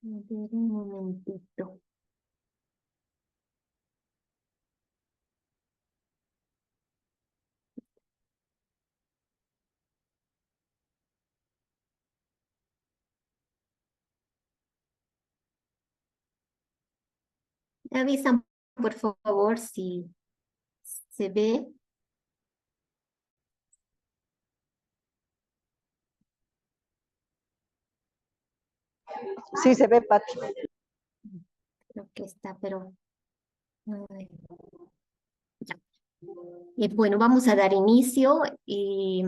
A ver, un momentito. Me avisan, por favor, si se ve. Sí, se ve, Pati. Creo que está, pero... ay, ya. Bueno, vamos a dar inicio y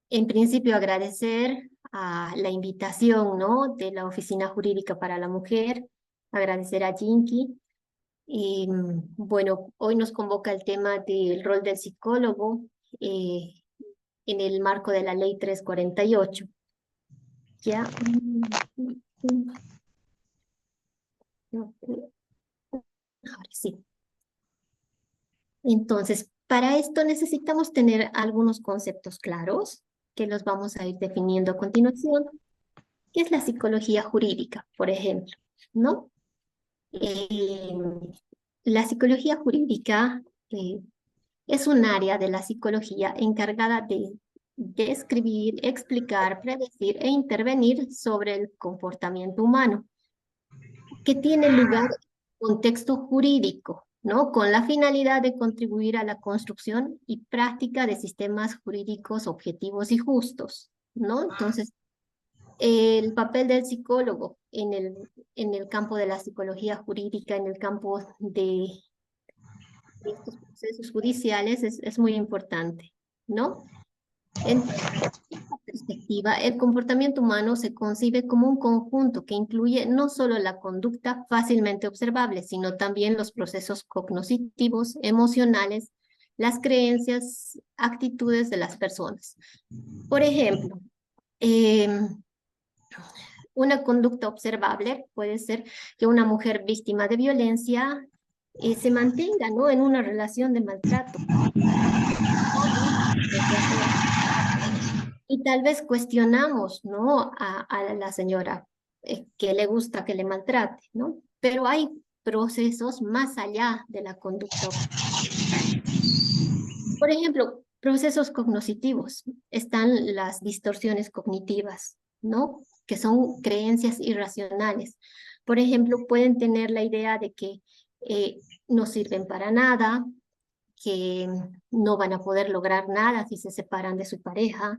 en principio agradecer a la invitación, ¿no? De la Oficina Jurídica para la Mujer, agradecer a Jinky. Y bueno, hoy nos convoca el tema del rol del psicólogo eh, en el marco de la Ley 348. Ya. Ahora sí. Entonces, para esto necesitamos tener algunos conceptos claros que los vamos a ir definiendo a continuación. ¿Qué es la psicología jurídica, por ejemplo? ¿No? Eh, la psicología jurídica es un área de la psicología encargada de describir, explicar, predecir e intervenir sobre el comportamiento humano, que tiene lugar en contexto jurídico, ¿no? Con la finalidad de contribuir a la construcción y práctica de sistemas jurídicos objetivos y justos, ¿no? Entonces, el papel del psicólogo en el campo de la psicología jurídica, en el campo de estos procesos judiciales es muy importante, ¿no? En esta perspectiva, el comportamiento humano se concibe como un conjunto que incluye no solo la conducta fácilmente observable, sino también los procesos cognitivos, emocionales, las creencias, actitudes de las personas. Por ejemplo, una conducta observable puede ser que una mujer víctima de violencia se mantenga, ¿no? En una relación de maltrato. Y tal vez cuestionamos, ¿no? A la señora que le gusta que le maltrate, ¿no? Pero hay procesos más allá de la conducta. Por ejemplo, procesos cognitivos. Están las distorsiones cognitivas, ¿no? Que son creencias irracionales. Por ejemplo, pueden tener la idea de que no sirven para nada, que no van a poder lograr nada si se separan de su pareja,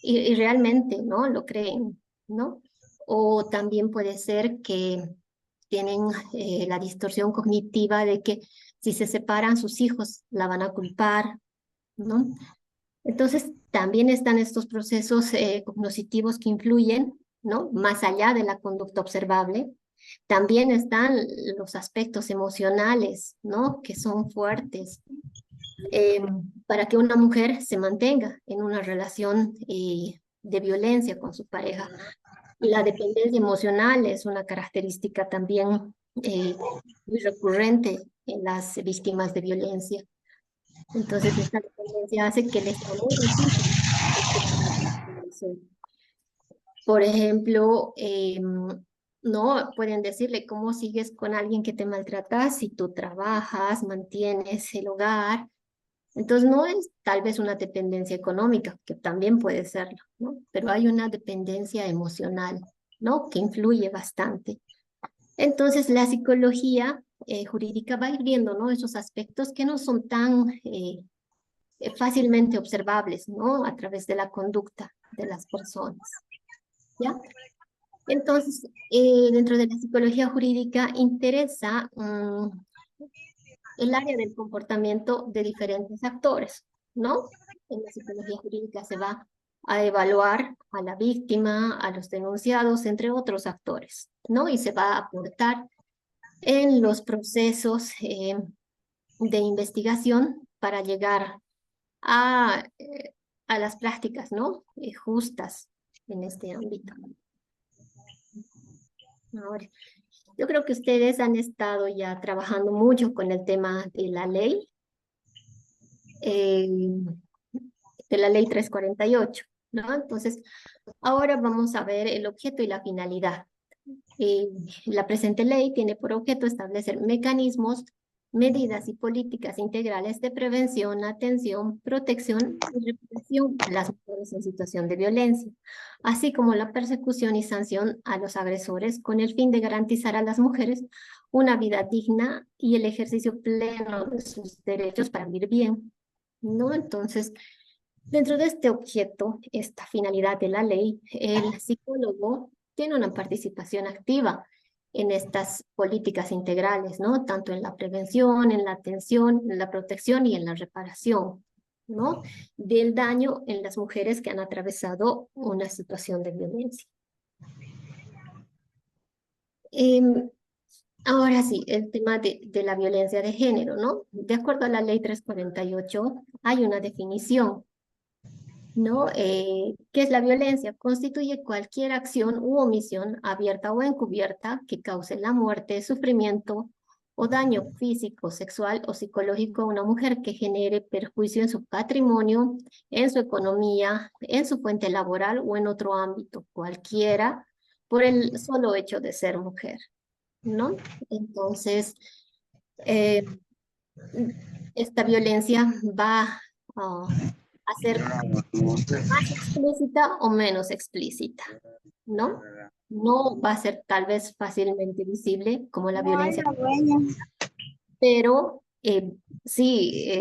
y realmente, ¿no? Lo creen, ¿no? O también puede ser que tienen la distorsión cognitiva de que si se separan sus hijos la van a culpar, ¿no? Entonces, también están estos procesos cognitivos que influyen, ¿no? Más allá de la conducta observable. También están los aspectos emocionales, ¿no? Que son fuertes eh, para que una mujer se mantenga en una relación de violencia con su pareja. La dependencia emocional es una característica también muy recurrente en las víctimas de violencia. Entonces, esta dependencia hace que les sea muy difícil escuchar. Por ejemplo, no pueden decirle cómo sigues con alguien que te maltrata si tú trabajas, mantienes el hogar. Entonces, no es tal vez una dependencia económica, que también puede serlo, ¿no? Pero hay una dependencia emocional, ¿no? Que influye bastante. Entonces, la psicología jurídica va a ir viendo, ¿no? Esos aspectos que no son tan fácilmente observables, ¿no? A través de la conducta de las personas, ¿ya? Entonces, dentro de la psicología jurídica interesa el área del comportamiento de diferentes actores, ¿no? En la psicología jurídica se va a evaluar a la víctima, a los denunciados, entre otros actores, ¿no? Y se va a aportar en los procesos de investigación para llegar a las prácticas, ¿no? Justas en este ámbito. Ahora, yo creo que ustedes han estado ya trabajando mucho con el tema de la ley, eh, de la ley 348, ¿no? Entonces, ahora vamos a ver el objeto y la finalidad. La presente ley tiene por objeto establecer mecanismos, medidas y políticas integrales de prevención, atención, protección y represión a las mujeres en situación de violencia, así como la persecución y sanción a los agresores con el fin de garantizar a las mujeres una vida digna y el ejercicio pleno de sus derechos para vivir bien, ¿no? Entonces, dentro de este objeto, esta finalidad de la ley, el psicólogo tiene una participación activa en estas políticas integrales, ¿no? Tanto en la prevención, en la atención, en la protección y en la reparación, ¿no? Del daño en las mujeres que han atravesado una situación de violencia. Em, Ahora sí, el tema de la violencia de género, ¿no? De acuerdo a la ley 348, hay una definición, ¿no? ¿Qué es la violencia? Constituye cualquier acción u omisión abierta o encubierta que cause la muerte, sufrimiento o daño físico, sexual o psicológico a una mujer que genere perjuicio en su patrimonio, en su economía, en su fuente laboral o en otro ámbito, cualquiera, por el solo hecho de ser mujer, ¿no? Entonces, eh, esta violencia va a ser más explícita o menos explícita, ¿no? No va a ser tal vez fácilmente visible como la violencia, pero sí,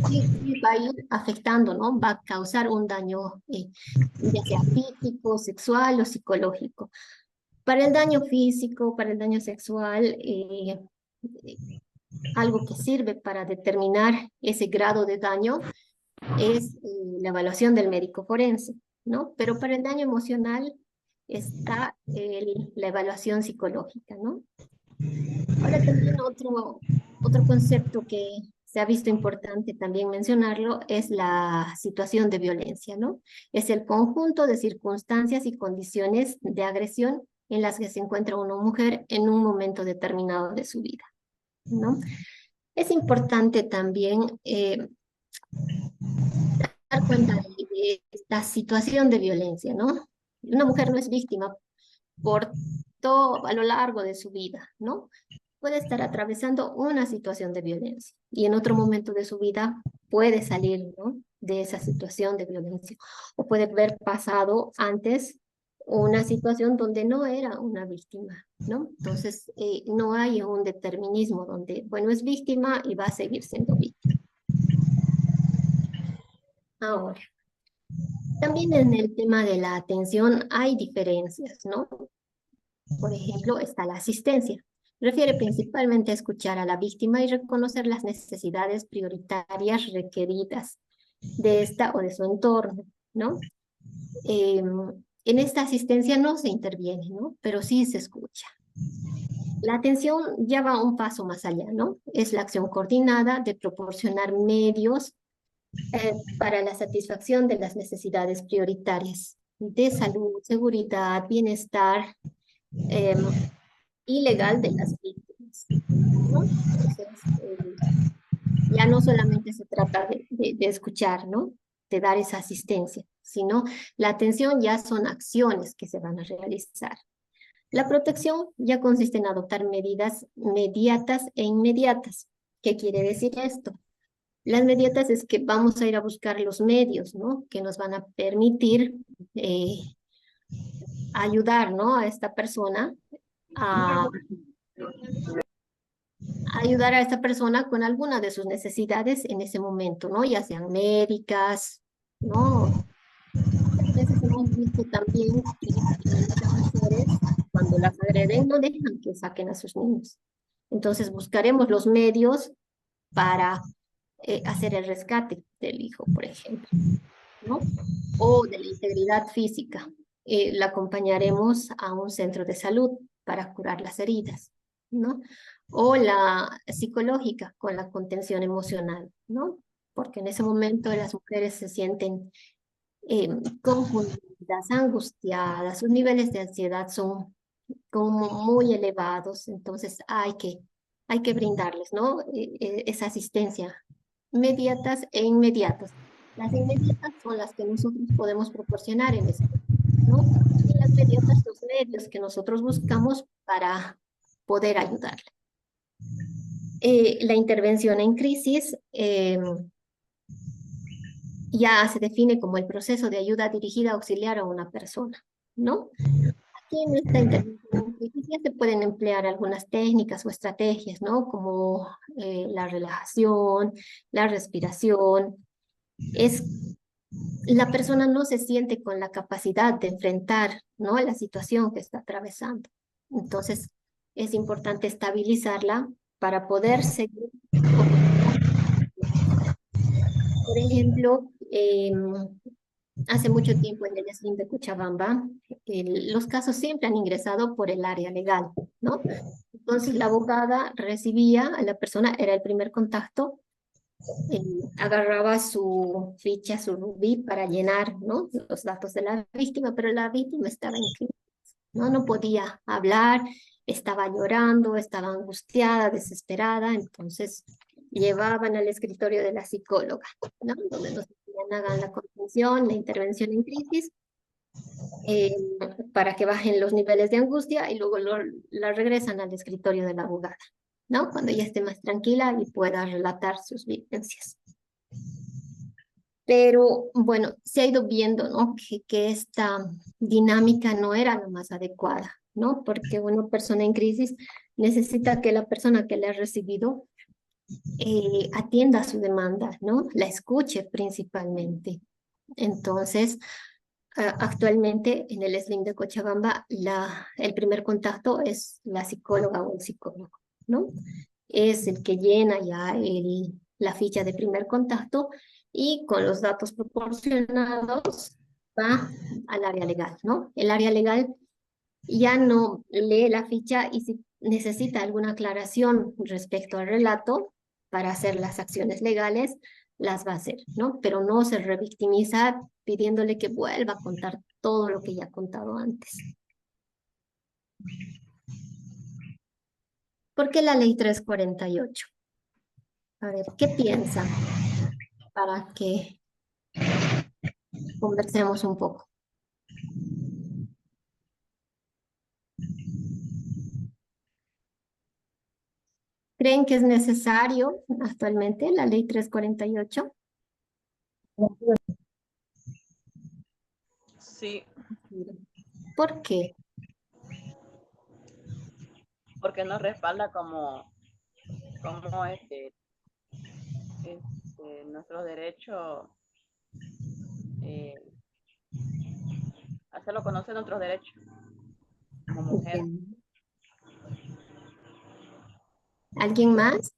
sí va a ir afectando, ¿no? Va a causar un daño, ya sea físico, sexual o psicológico. Para el daño físico, para el daño sexual, algo que sirve para determinar ese grado de daño es la evaluación del médico forense, ¿no? Pero para el daño emocional está la evaluación psicológica, ¿no? Ahora también otro concepto que se ha visto importante también mencionarlo es la situación de violencia, ¿no? Es el conjunto de circunstancias y condiciones de agresión en las que se encuentra una mujer en un momento determinado de su vida, ¿no? Es importante también dar cuenta de esta situación de violencia, ¿no? Una mujer no es víctima por todo a lo largo de su vida, ¿no? Puede estar atravesando una situación de violencia y en otro momento de su vida puede salir, ¿no? De esa situación de violencia o puede haber pasado antes una situación donde no era una víctima, ¿no? Entonces, no hay un determinismo donde, bueno, es víctima y va a seguir siendo víctima. Ahora, también en el tema de la atención hay diferencias, ¿no? Por ejemplo, está la asistencia. Refiere principalmente a escuchar a la víctima y reconocer las necesidades prioritarias requeridas de esta o de su entorno, ¿no? En esta asistencia no se interviene, ¿no? Pero sí se escucha. La atención ya va un paso más allá, ¿no? Es la acción coordinada de proporcionar medios para la satisfacción de las necesidades prioritarias de salud, seguridad, bienestar y legal de las víctimas, ¿no? Entonces, ya no solamente se trata de escuchar, ¿no? De dar esa asistencia, sino la atención ya son acciones que se van a realizar. La protección ya consiste en adoptar medidas mediatas e inmediatas. ¿Qué quiere decir esto? Las mediatas es que vamos a ir a buscar los medios, ¿no? Que nos van a permitir ayudar, ¿no? A esta persona a ayudar a esta persona con alguna de sus necesidades en ese momento, ¿no? Ya sean médicas, ¿no? Muchas veces hemos visto también que las agresores, cuando las agreden, no dejan que saquen a sus niños. Entonces buscaremos los medios para hacer el rescate del hijo, por ejemplo, ¿no? O de la integridad física. La acompañaremos a un centro de salud para curar las heridas, ¿no? O la psicológica con la contención emocional, ¿no? Porque en ese momento las mujeres se sienten confundidas, angustiadas, sus niveles de ansiedad son como muy elevados, entonces hay que brindarles, ¿no? Esa asistencia inmediatas e inmediatas. Las inmediatas son las que nosotros podemos proporcionar en ese momento, ¿no? Y las medidas, los medios que nosotros buscamos para poder ayudarle. La intervención en crisis ya se define como el proceso de ayuda dirigida a auxiliar a una persona, ¿no? Aquí en esta intervención en crisis ya se pueden emplear algunas técnicas o estrategias, ¿no? Como la relajación, la respiración. La persona no se siente con la capacidad de enfrentar, ¿no?, la situación que está atravesando. Entonces, es importante estabilizarla para poder seguir. Por ejemplo, hace mucho tiempo en el SLIM de Cochabamba, los casos siempre han ingresado por el área legal, ¿no? Entonces, la abogada recibía a la persona, era el primer contacto, agarraba su ficha, su rubí para llenar, ¿no?, los datos de la víctima, pero la víctima estaba en crisis, ¿no? No podía hablar, estaba llorando, estaba angustiada, desesperada, entonces llevaban al escritorio de la psicóloga, ¿no?, donde nos hagan la contención, la intervención en crisis, para que bajen los niveles de angustia y luego la regresan al escritorio de la abogada, ¿no?, cuando ella esté más tranquila y pueda relatar sus vivencias. Pero bueno, se ha ido viendo, ¿no?, que esta dinámica no era la más adecuada, ¿no? Porque una persona en crisis necesita que la persona que le ha recibido atienda su demanda, ¿no? La escuche principalmente. Entonces, actualmente en el SLIM de Cochabamba, el primer contacto es la psicóloga o el psicólogo, ¿no? Es el que llena ya la ficha de primer contacto y con los datos proporcionados va al área legal, ¿no? El área legal ya no lee la ficha y si necesita alguna aclaración respecto al relato para hacer las acciones legales, las va a hacer, ¿no? Pero no se revictimiza pidiéndole que vuelva a contar todo lo que ya ha contado antes. ¿Por qué la ley 348? A ver, ¿qué piensan? Para que conversemos un poco. ¿Creen que es necesario actualmente la ley 348? Sí, ¿Por qué? porque nos respalda como nuestros derechos, hacerlo conocer nuestros derechos como mujer. ¿Alguien más?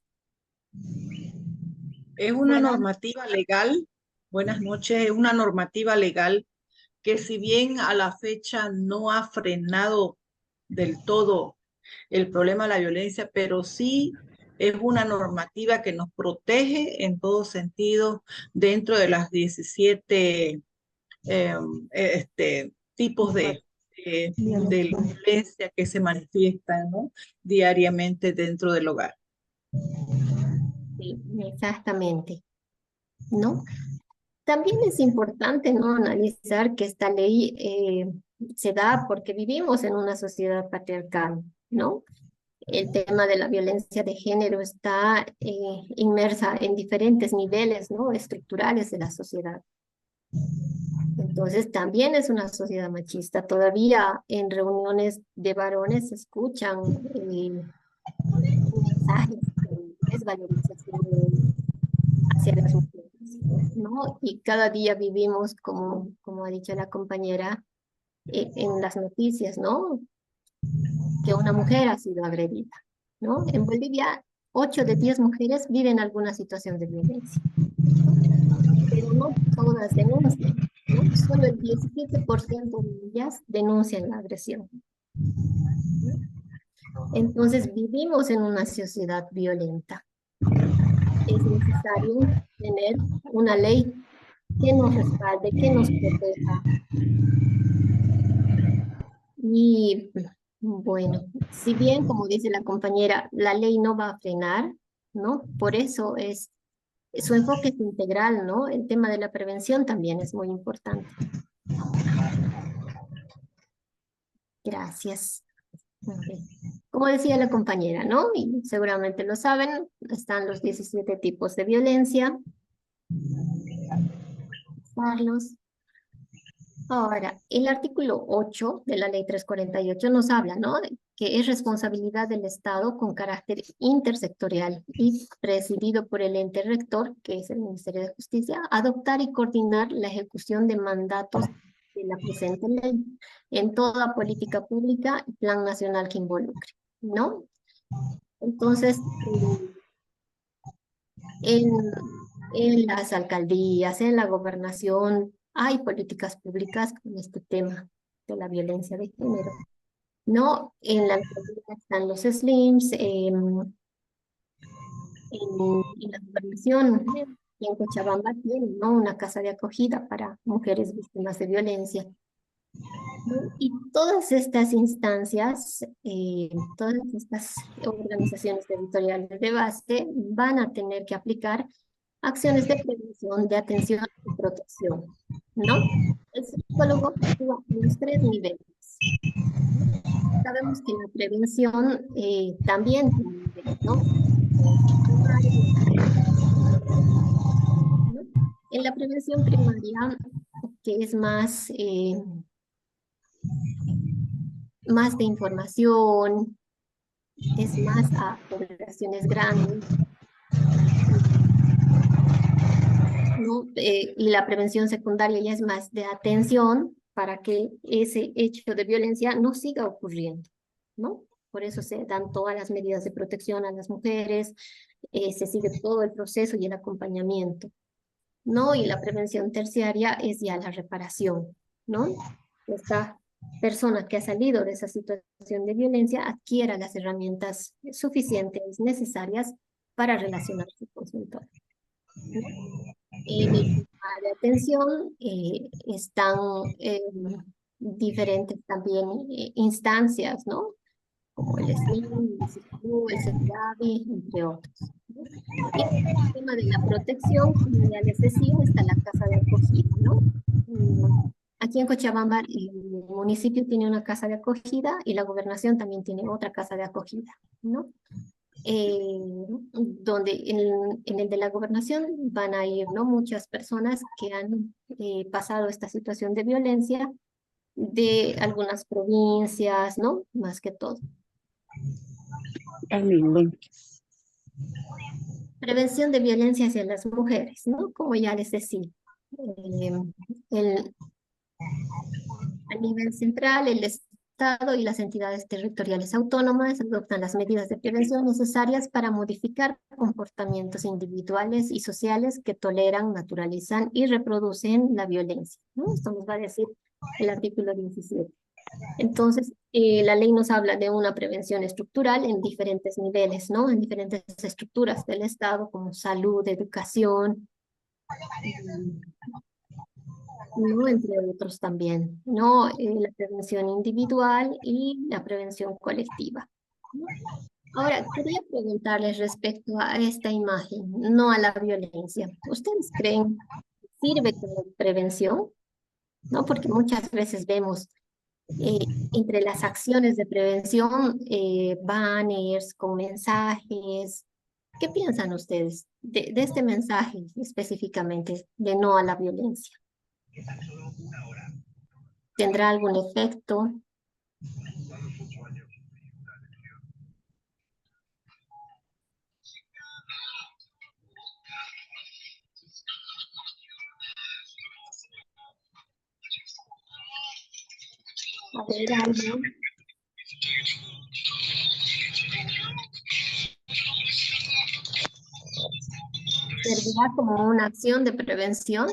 Es una normativa legal, buenas noches, es una normativa legal que si bien a la fecha no ha frenado del todo el problema de la violencia, pero sí es una normativa que nos protege en todo sentido dentro de las 17 tipos de violencia que se manifiestan, ¿no?, diariamente dentro del hogar. Sí, exactamente, ¿no? También es importante, ¿no?, analizar que esta ley se da porque vivimos en una sociedad patriarcal, ¿no? El tema de la violencia de género está inmersa en diferentes niveles, ¿no?, estructurales de la sociedad. Entonces, también es una sociedad machista. Todavía en reuniones de varones se escuchan mensajes de desvalorización hacia las mujeres, ¿no? Y cada día vivimos, como ha dicho la compañera, en las noticias, ¿no?, que una mujer ha sido agredida, ¿no? En Bolivia, 8 de 10 mujeres viven alguna situación de violencia, ¿no? Pero no todas denuncian, ¿no? Solo el 17% de ellas denuncian la agresión, ¿no? Entonces, vivimos en una sociedad violenta. Es necesario tener una ley que nos respalde, que nos proteja. Y bueno, si bien, como dice la compañera, la ley no va a frenar, ¿no? Por eso su enfoque es integral, ¿no? El tema de la prevención también es muy importante. Gracias. Ok. Como decía la compañera, ¿no? Y seguramente lo saben, están los 17 tipos de violencia. Carlos. Ahora, el artículo 8 de la ley 348 nos habla, ¿no? De que es responsabilidad del Estado con carácter intersectorial y presidido por el ente rector, que es el Ministerio de Justicia, adoptar y coordinar la ejecución de mandatos de la presente ley en toda política pública y plan nacional que involucre, ¿no? Entonces, en, en las alcaldías, en la gobernación, hay políticas públicas con este tema de la violencia de género. No, en la alcaldía están los SLIMs, en la gobernación, y en Cochabamba tienen, ¿no? Una casa de acogida para mujeres víctimas de violencia. ¿No? Y todas estas instancias, todas estas organizaciones territoriales de base van a tener que aplicar acciones de prevención, de atención y protección, ¿no? El psicólogo actúa en los tres niveles. Sabemos que la prevención también tiene niveles, ¿no? ¿No? En la prevención primaria, que es más de información, es más a poblaciones grandes, ¿no? Y la prevención secundaria ya es más de atención para que ese hecho de violencia no siga ocurriendo, ¿no? Por eso se dan todas las medidas de protección a las mujeres, se sigue todo el proceso y el acompañamiento, ¿no? Y la prevención terciaria es ya la reparación, ¿no? Esta persona que ha salido de esa situación de violencia adquiera las herramientas suficientes, necesarias para relacionarse con su entorno, ¿no? En el tema de atención están diferentes también instancias, ¿no? Como el SNI, el SISU, el CEPRAVI, entre otros, ¿no? Y en el tema de la protección, como ya les decía, está la casa de acogida, ¿no? Aquí en Cochabamba el municipio tiene una casa de acogida y la gobernación también tiene otra casa de acogida, ¿no? Donde en el de la gobernación van a ir, ¿no? Muchas personas que han pasado esta situación de violencia de algunas provincias, ¿no? Más que todo. Prevención de violencia hacia las mujeres, ¿no? Como ya les decía. El, a nivel central, el Estado y las entidades territoriales autónomas adoptan las medidas de prevención necesarias para modificar comportamientos individuales y sociales que toleran, naturalizan y reproducen la violencia, ¿no? Esto nos va a decir el artículo 17. Entonces, la ley nos habla de una prevención estructural en diferentes niveles, ¿no? En diferentes estructuras del Estado, como salud, educación, ¿no? Entre otros también, ¿no? La prevención individual y la prevención colectiva, ¿no? Ahora, quería preguntarles respecto a esta imagen, no a la violencia. ¿Ustedes creen que sirve como prevención? ¿No? Porque muchas veces vemos entre las acciones de prevención, banners con mensajes. ¿Qué piensan ustedes de este mensaje específicamente de no a la violencia? ¿Tendrá algún efecto? A ver, algo. ¿Servirá como una acción de prevención?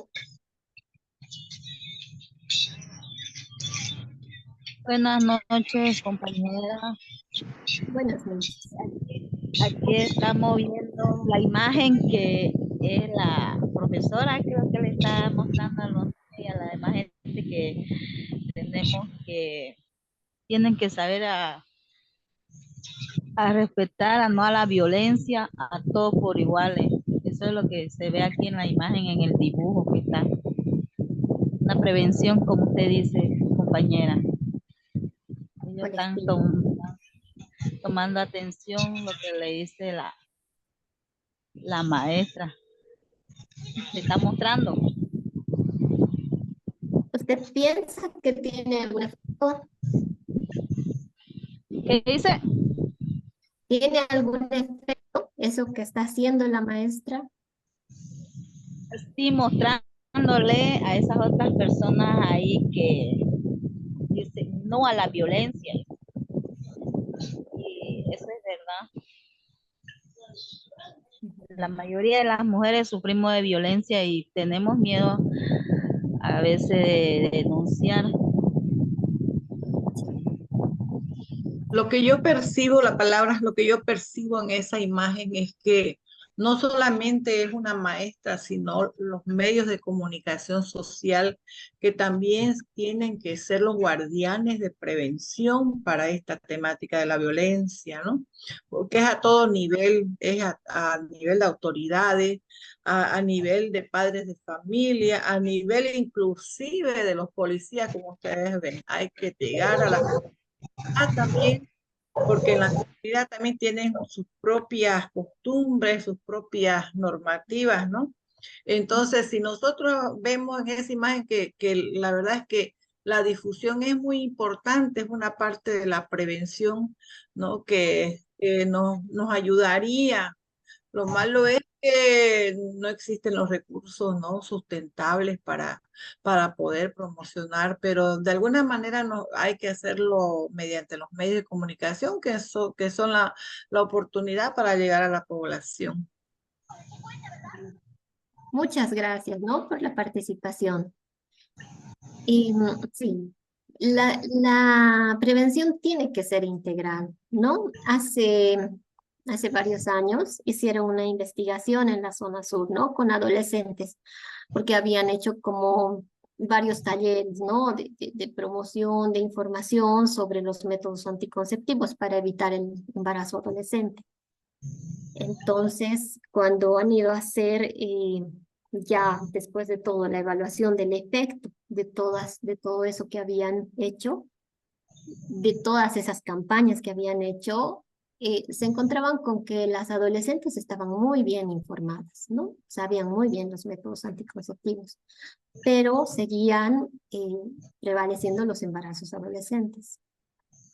Buenas noches, compañera. Buenas noches. Aquí estamos viendo la imagen que es la profesora, creo que le está mostrando a la demás gente que tenemos que, tienen que saber a respetar, a no a la violencia, a todos por iguales. Eso es lo que se ve aquí en la imagen, en el dibujo que está. Una prevención, como usted dice, compañera. no están colectivo. tomando atención lo que le dice la maestra. Se está mostrando. ¿Usted piensa que tiene algún efecto? ¿Qué dice? ¿Tiene algún efecto eso que está haciendo la maestra? Sí, mostrándole a esas otras personas ahí que dicen no a la violencia. Y eso es verdad. La mayoría de las mujeres sufrimos de violencia y tenemos miedo a veces de denunciar. Lo que yo percibo, la palabra, lo que yo percibo en esa imagen es que no solamente es una maestra, sino los medios de comunicación social que también tienen que ser los guardianes de prevención para esta temática de la violencia, ¿no? Porque es a todo nivel, es a nivel de autoridades, a nivel de padres de familia, a nivel inclusive de los policías, como ustedes ven. Hay que llegar a la también, porque en la comunidad también tienen sus propias costumbres, sus propias normativas, ¿no? Entonces, si nosotros vemos en esa imagen que la verdad es que la difusión es muy importante, es una parte de la prevención, ¿no? Que nos ayudaría. Lo malo es que no existen los recursos, ¿no? Sustentables para poder promocionar, pero de alguna manera no, hay que hacerlo mediante los medios de comunicación, que son la oportunidad para llegar a la población. Muchas gracias, ¿no? Por la participación. Y sí, la prevención tiene que ser integral, ¿no? Hace varios años hicieron una investigación en la zona sur, ¿no? Con adolescentes, porque habían hecho como varios talleres, ¿no? De promoción, de información sobre los métodos anticonceptivos para evitar el embarazo adolescente. Entonces, cuando han ido a hacer ya después de todo la evaluación del efecto de todo eso que habían hecho, de todas esas campañas que habían hecho, se encontraban con que las adolescentes estaban muy bien informadas, ¿no? Sabían muy bien los métodos anticonceptivos, pero seguían prevaleciendo los embarazos adolescentes.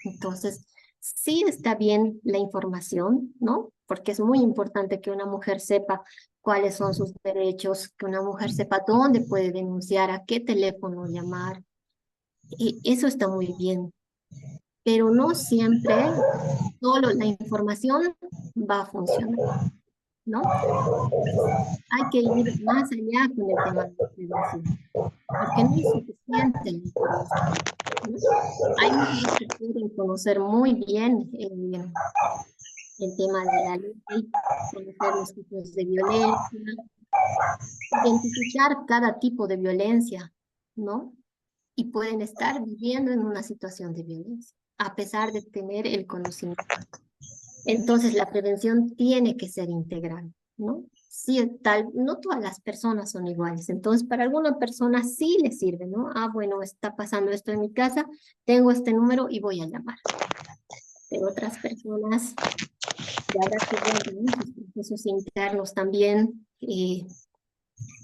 Entonces, sí está bien la información, ¿no? Porque es muy importante que una mujer sepa cuáles son sus derechos, que una mujer sepa dónde puede denunciar, a qué teléfono llamar. Y eso está muy bien, pero no siempre solo la información va a funcionar, ¿no? Hay que ir más allá con el tema de la prevención, porque no es suficiente la información, ¿no? Hay mujeres que pueden conocer muy bien el tema de la ley, conocer los tipos de violencia, identificar cada tipo de violencia, ¿no? Y pueden estar viviendo en una situación de violencia, a pesar de tener el conocimiento. Entonces, la prevención tiene que ser integral, ¿no? Sí, no todas las personas son iguales. Entonces, para alguna persona sí le sirve, ¿no? Ah, bueno, está pasando esto en mi casa, tengo este número y voy a llamar. Pero otras personas, ya habrá que ver, ¿no? Sus procesos internos también,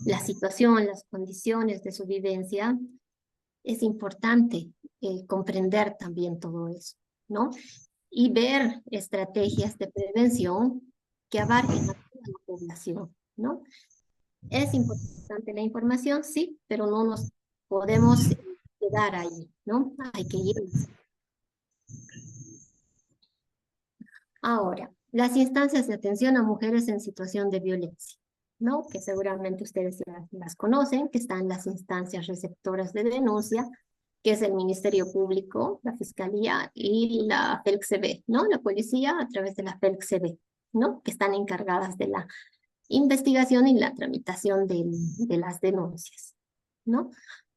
la situación, las condiciones de su vivencia. Es importante comprender también todo eso, ¿no? Y ver estrategias de prevención que abarquen a toda la población, ¿no? Es importante la información, sí, pero no nos podemos quedar ahí, ¿no? Hay que ir. Ahora, las instancias de atención a mujeres en situación de violencia, ¿no? Que seguramente ustedes ya las conocen, que están las instancias receptoras de denuncia, que es el Ministerio Público, la Fiscalía y la FELCB, ¿no? La policía a través de la FELCB, ¿no? Que están encargadas de la investigación y la tramitación de las denuncias, ¿no?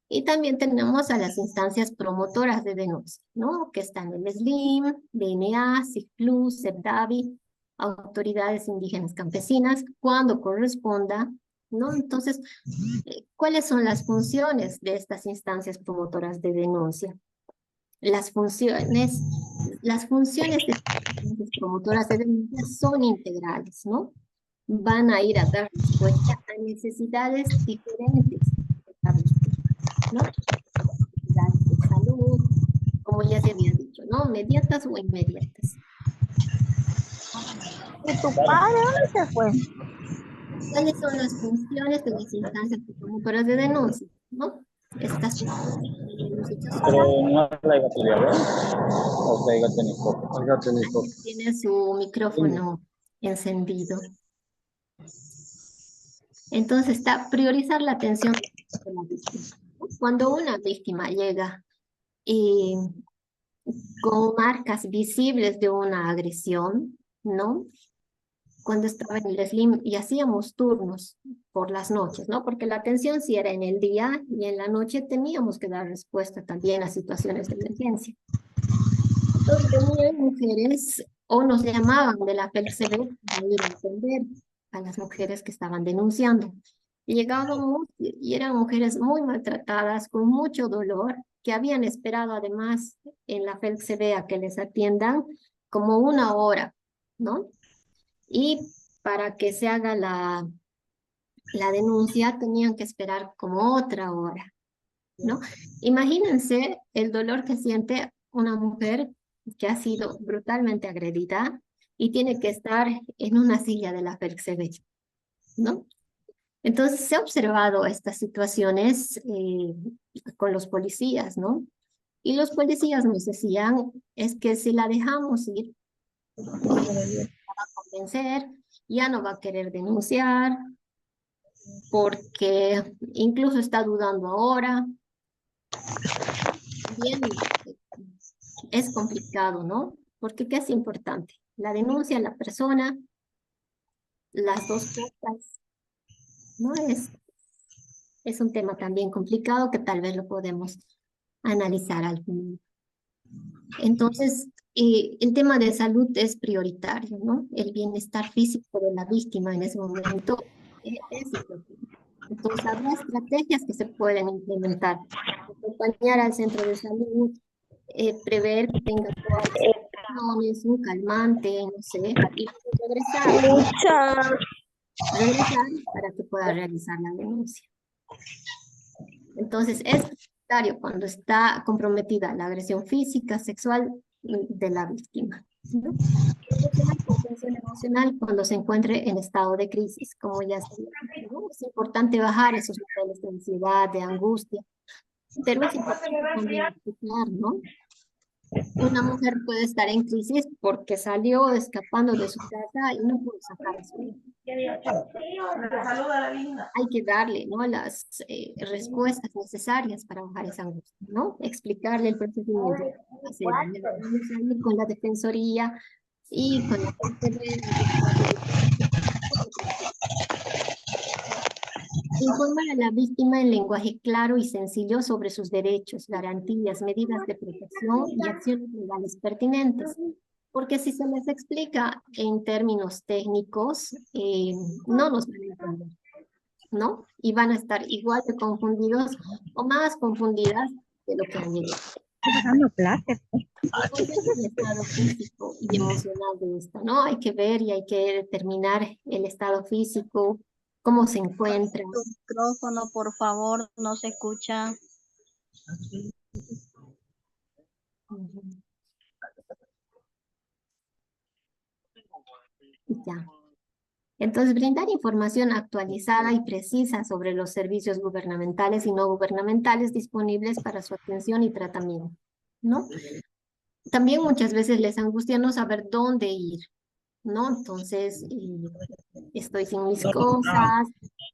Y también tenemos a las instancias promotoras de denuncia, ¿no? Que están el SLIM, DNA, CICPLUS, CEPDAVI, autoridades indígenas campesinas, cuando corresponda, ¿no? Entonces, ¿cuáles son las funciones de estas instancias promotoras de denuncia? las funciones de las promotoras de denuncia son integrales, ¿no? Van a ir a dar respuesta a necesidades diferentes de la víctima, ¿no? Necesidades de salud, como ya se había dicho, ¿no? Mediatas o inmediatas. ¿Y tu padre dónde se fue? ¿Cuáles son las funciones de las instancias promotoras de denuncia? ¿No? Estas los hechos Pero no la iba a pelear, o sea, iba a tener poco. tiene su micrófono encendido. Entonces está priorizar la atención de la víctima. Cuando una víctima llega con marcas visibles de una agresión, ¿no? Cuando estaba en el SLIM y hacíamos turnos por las noches, ¿no? Porque la atención sí era en el día y en la noche teníamos que dar respuesta también a situaciones de emergencia. Entonces venían mujeres o nos llamaban de la FELCB para ir a atender a las mujeres que estaban denunciando. Y llegábamos y eran mujeres muy maltratadas, con mucho dolor, que habían esperado además en la FELCB a que les atiendan como 1 hora, ¿no? Y para que se haga la denuncia tenían que esperar como otra hora, ¿no? Imagínense el dolor que siente una mujer que ha sido brutalmente agredida y tiene que estar en una silla de la FELCB, ¿no? Entonces se ha observado estas situaciones con los policías, ¿no? Y los policías nos decían, es que si la dejamos ir, va a convencer, ya no va a querer denunciar, porque incluso está dudando ahora. Bien, es complicado, ¿no? Porque ¿qué es importante? La denuncia, la persona, las dos cosas, ¿no? Es un tema también complicado que tal vez lo podemos analizar al final. Entonces, el tema de salud es prioritario, ¿no? El bienestar físico de la víctima en ese momento es importante. Entonces, habrá estrategias que se pueden implementar. Acompañar al centro de salud, prever que tenga todas las opciones, un calmante, no sé, y regresar para que pueda realizar la denuncia. Entonces, es prioritario cuando está comprometida la agresión física, sexual de la víctima, ¿no? Contención emocional cuando se encuentre en estado de crisis, como ya se dijo, ¿no? Es importante bajar esos niveles de ansiedad, de angustia, pero es importante también explicar, ¿no? Una mujer puede estar en crisis porque salió escapando de su casa y no pudo sacar a su hijo. Hay que darle, ¿no? Las respuestas necesarias para bajar esa angustia, ¿no? Explicarle el procedimiento. Vamos a ir con la defensoría y con la informar a la víctima en lenguaje claro y sencillo sobre sus derechos, garantías, medidas de protección y acciones legales pertinentes. Porque si se les explica en términos técnicos, no nos van a entender, ¿no? Y van a estar igual de confundidos o más confundidas de lo que han llegado. El estado físico y emocional de esto, ¿no? Hay que ver y hay que determinar el estado físico, cómo se encuentra. Tu micrófono, por favor, no se escucha. Ya. Entonces, brindar información actualizada y precisa sobre los servicios gubernamentales y no gubernamentales disponibles para su atención y tratamiento, ¿no? También muchas veces les angustia no saber dónde ir, ¿no? Entonces, estoy sin mis cosas,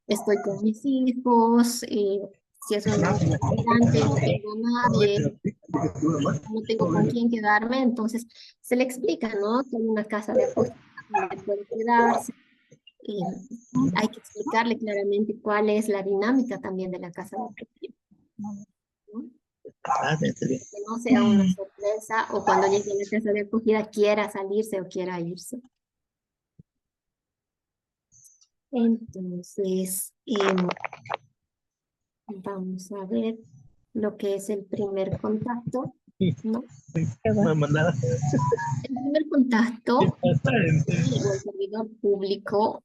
estoy con mis hijos, si es un estudiante, no tengo nadie, no tengo con quién quedarme, entonces se le explica, ¿no? Que hay una casa de acogida donde puede quedarse. Hay que explicarle claramente cuál es la dinámica también de la casa de acogida, ¿no? Que no sea una sorpresa o cuando llegue a la casa de acogida quiera salirse o quiera irse. Entonces, vamos a ver lo que es el primer contacto. ¿no? Qué bueno. El primer contacto el servidor público,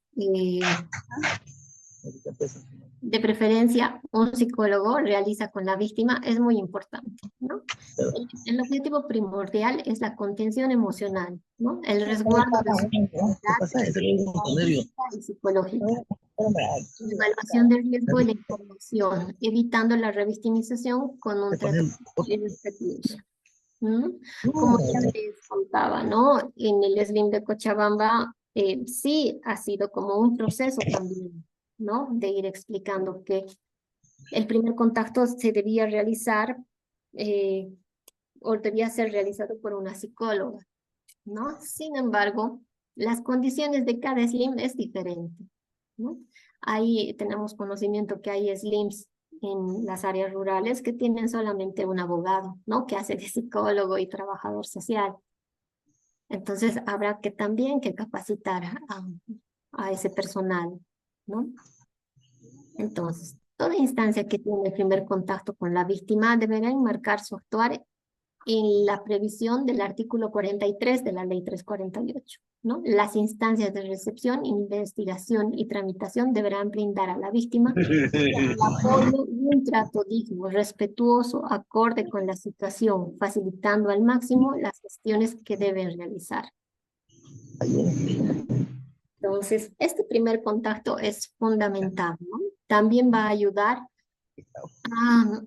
de preferencia un psicólogo, realiza con la víctima es muy importante, ¿no? El objetivo primordial es la contención emocional, ¿no? El resguardo de su integridad y psicológica. La evaluación de riesgo y la información, evitando la revictimización con un tratamiento irrespetuoso. Como ya les contaba, ¿no? En el SLIM de Cochabamba sí ha sido como un proceso también, ¿no? De ir explicando que el primer contacto se debía realizar o debía ser realizado por una psicóloga, ¿no? Sin embargo, las condiciones de cada SLIM es diferente, ¿no? Ahí tenemos conocimiento que hay SLIMs en las áreas rurales que tienen solamente un abogado, ¿no? Que hace de psicólogo y trabajador social. Entonces habrá que también que capacitar a ese personal, ¿no? Entonces, toda instancia que tiene el primer contacto con la víctima deberá enmarcar su actuar en la previsión del artículo 43 de la ley 348, ¿no? Las instancias de recepción, investigación y tramitación deberán brindar a la víctima el apoyo y un trato digno, respetuoso, acorde con la situación, facilitando al máximo las gestiones que deben realizar. Entonces, este primer contacto es fundamental, ¿no? También va a ayudar a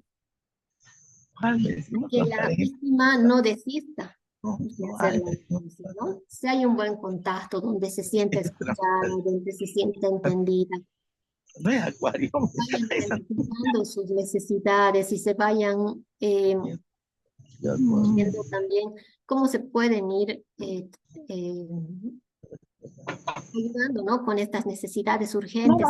que la víctima no desista de hacer la denuncia, ¿no? Si hay un buen contacto donde se siente escuchada, donde se siente entendida, vayan identificando sus necesidades y se vayan viendo también cómo se pueden ir ayudando, ¿no? Con estas necesidades urgentes.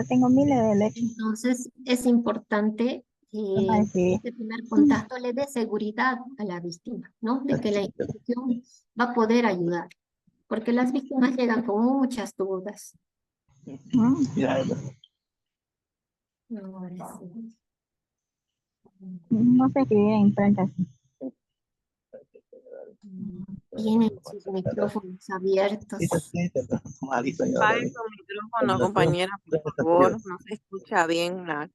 Tengo miles de leches. Entonces, es importante que este primer contacto le dé seguridad a la víctima, ¿no? De que la institución va a poder ayudar, porque las víctimas llegan con muchas dudas. Ahora sí. No se escribir en frente así. Tienen sus micrófonos abiertos. Apague su micrófono, compañera, por favor. No se escucha bien nada.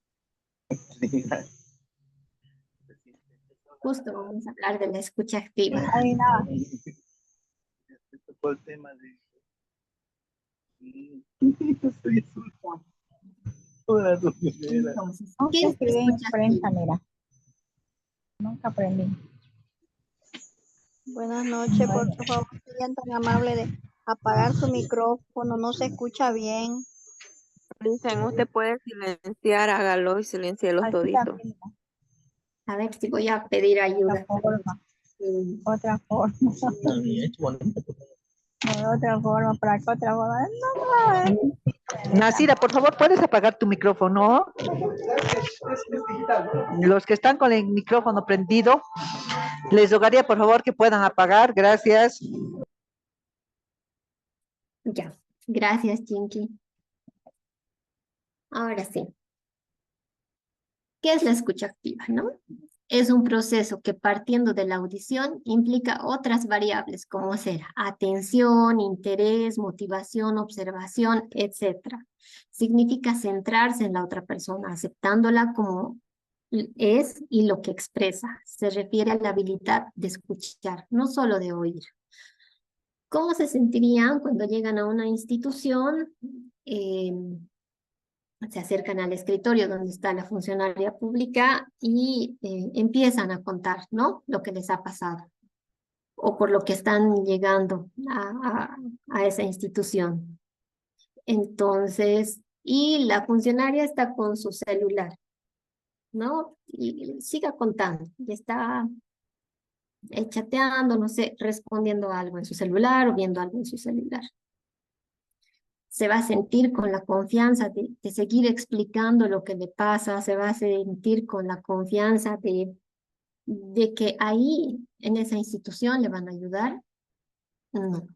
Justo vamos a hablar de la escucha activa. Ahí nada. Entonces, No ¿qué se es escribir en escucha frente, activa? mira. Nunca aprendí. Buenas noches, por favor, sean tan amable de apagar su micrófono, no se escucha bien. Dicen, usted puede silenciar, hágalo y silenciarlos Así toditos. también, A ver si voy a pedir ayuda. otra forma. Otra forma, para acá, otra forma. No, Nacira, por favor, ¿puedes apagar tu micrófono? Los que están con el micrófono prendido, les rogaría por favor que puedan apagar. Gracias. Ya, gracias, Chinky. Ahora sí. ¿Qué es la escucha activa, no? Es un proceso que partiendo de la audición implica otras variables como ser atención, interés, motivación, observación, etc. Significa centrarse en la otra persona, aceptándola como es y lo que expresa. Se refiere a la habilidad de escuchar, no solo de oír. ¿Cómo se sentirían cuando llegan a una institución? Se acercan al escritorio donde está la funcionaria pública y empiezan a contar, ¿no? Lo que les ha pasado o por lo que están llegando a esa institución. Entonces, y la funcionaria está con su celular, ¿no? Y siga contando, y está chateando, no sé, respondiendo algo en su celular o viendo algo en su celular. Se va a sentir con la confianza de seguir explicando lo que le pasa, se va a sentir con la confianza de que ahí, en esa institución, le van a ayudar. No.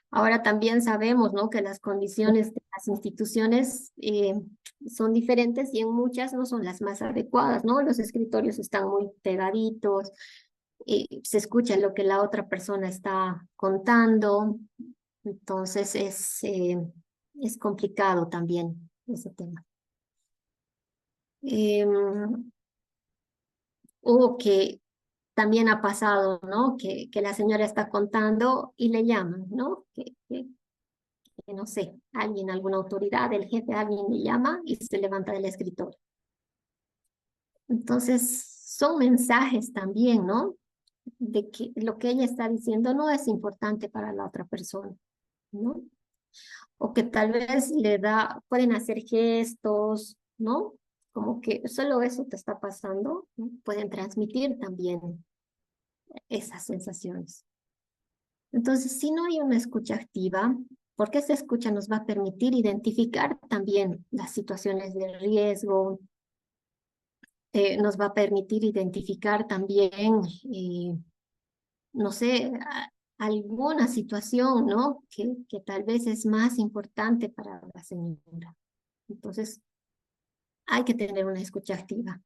Ahora también sabemos, ¿no? Que las condiciones de las instituciones son diferentes y en muchas no son las más adecuadas, ¿no? Los escritorios están muy pegaditos, se escucha lo que la otra persona está contando, entonces es complicado también ese tema. O que también ha pasado, ¿no? Que la señora está contando y le llaman, ¿no? Que no sé, alguien, alguna autoridad, el jefe, alguien le llama y se levanta del escritorio. Entonces, son mensajes también, ¿no? De que lo que ella está diciendo no es importante para la otra persona, ¿no? O que tal vez pueden hacer gestos, ¿no? Como que solo eso te está pasando, ¿no? Pueden transmitir también esas sensaciones. Entonces, si no hay una escucha activa, porque esta escucha nos va a permitir identificar también las situaciones de riesgo, nos va a permitir identificar también, no sé, alguna situación, ¿no? Que tal vez es más importante para la señora. Entonces, hay que tener una escucha activa.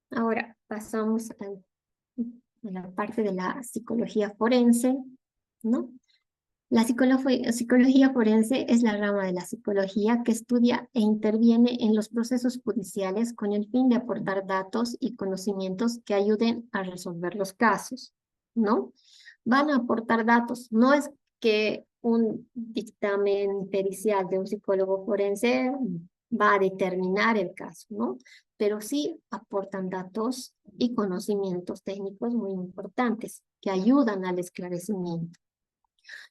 Ahora, pasamos a la parte de la psicología forense, ¿no? La psicología forense es la rama de la psicología que estudia e interviene en los procesos judiciales con el fin de aportar datos y conocimientos que ayuden a resolver los casos, ¿no? Van a aportar datos, no es que un dictamen pericial de un psicólogo forense va a determinar el caso, ¿no? Pero sí aportan datos y conocimientos técnicos muy importantes que ayudan al esclarecimiento.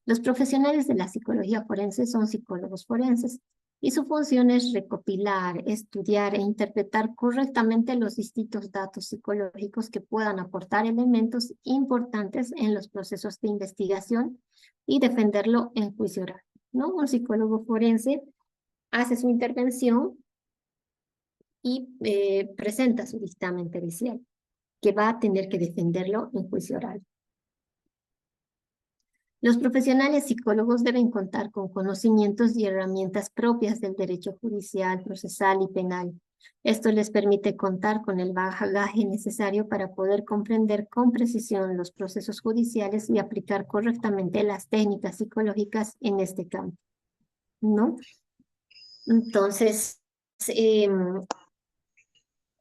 Los profesionales de la psicología forense son psicólogos forenses y su función es recopilar, estudiar e interpretar correctamente los distintos datos psicológicos que puedan aportar elementos importantes en los procesos de investigación y defenderlo en juicio oral, ¿no? Un psicólogo forense hace su intervención y presenta su dictamen pericial, que va a tener que defenderlo en juicio oral. Los profesionales psicólogos deben contar con conocimientos y herramientas propias del derecho judicial, procesal y penal. Esto les permite contar con el bagaje necesario para poder comprender con precisión los procesos judiciales y aplicar correctamente las técnicas psicológicas en este campo, ¿no? Entonces,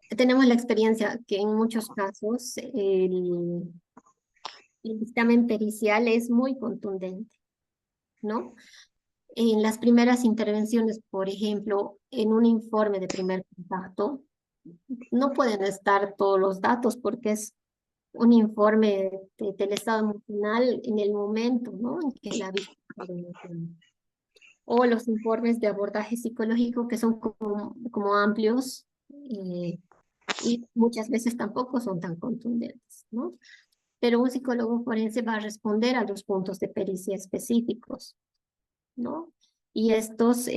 tenemos la experiencia que en muchos casos el dictamen pericial es muy contundente, ¿no? En las primeras intervenciones, por ejemplo, en un informe de primer contacto, no pueden estar todos los datos porque es un informe del estado emocional en el momento, ¿no? En que la víctima está emocional. O los informes de abordaje psicológico que son como amplios y muchas veces tampoco son tan contundentes, ¿no? Pero un psicólogo forense va a responder a los puntos de pericia específicos, ¿no? Y estos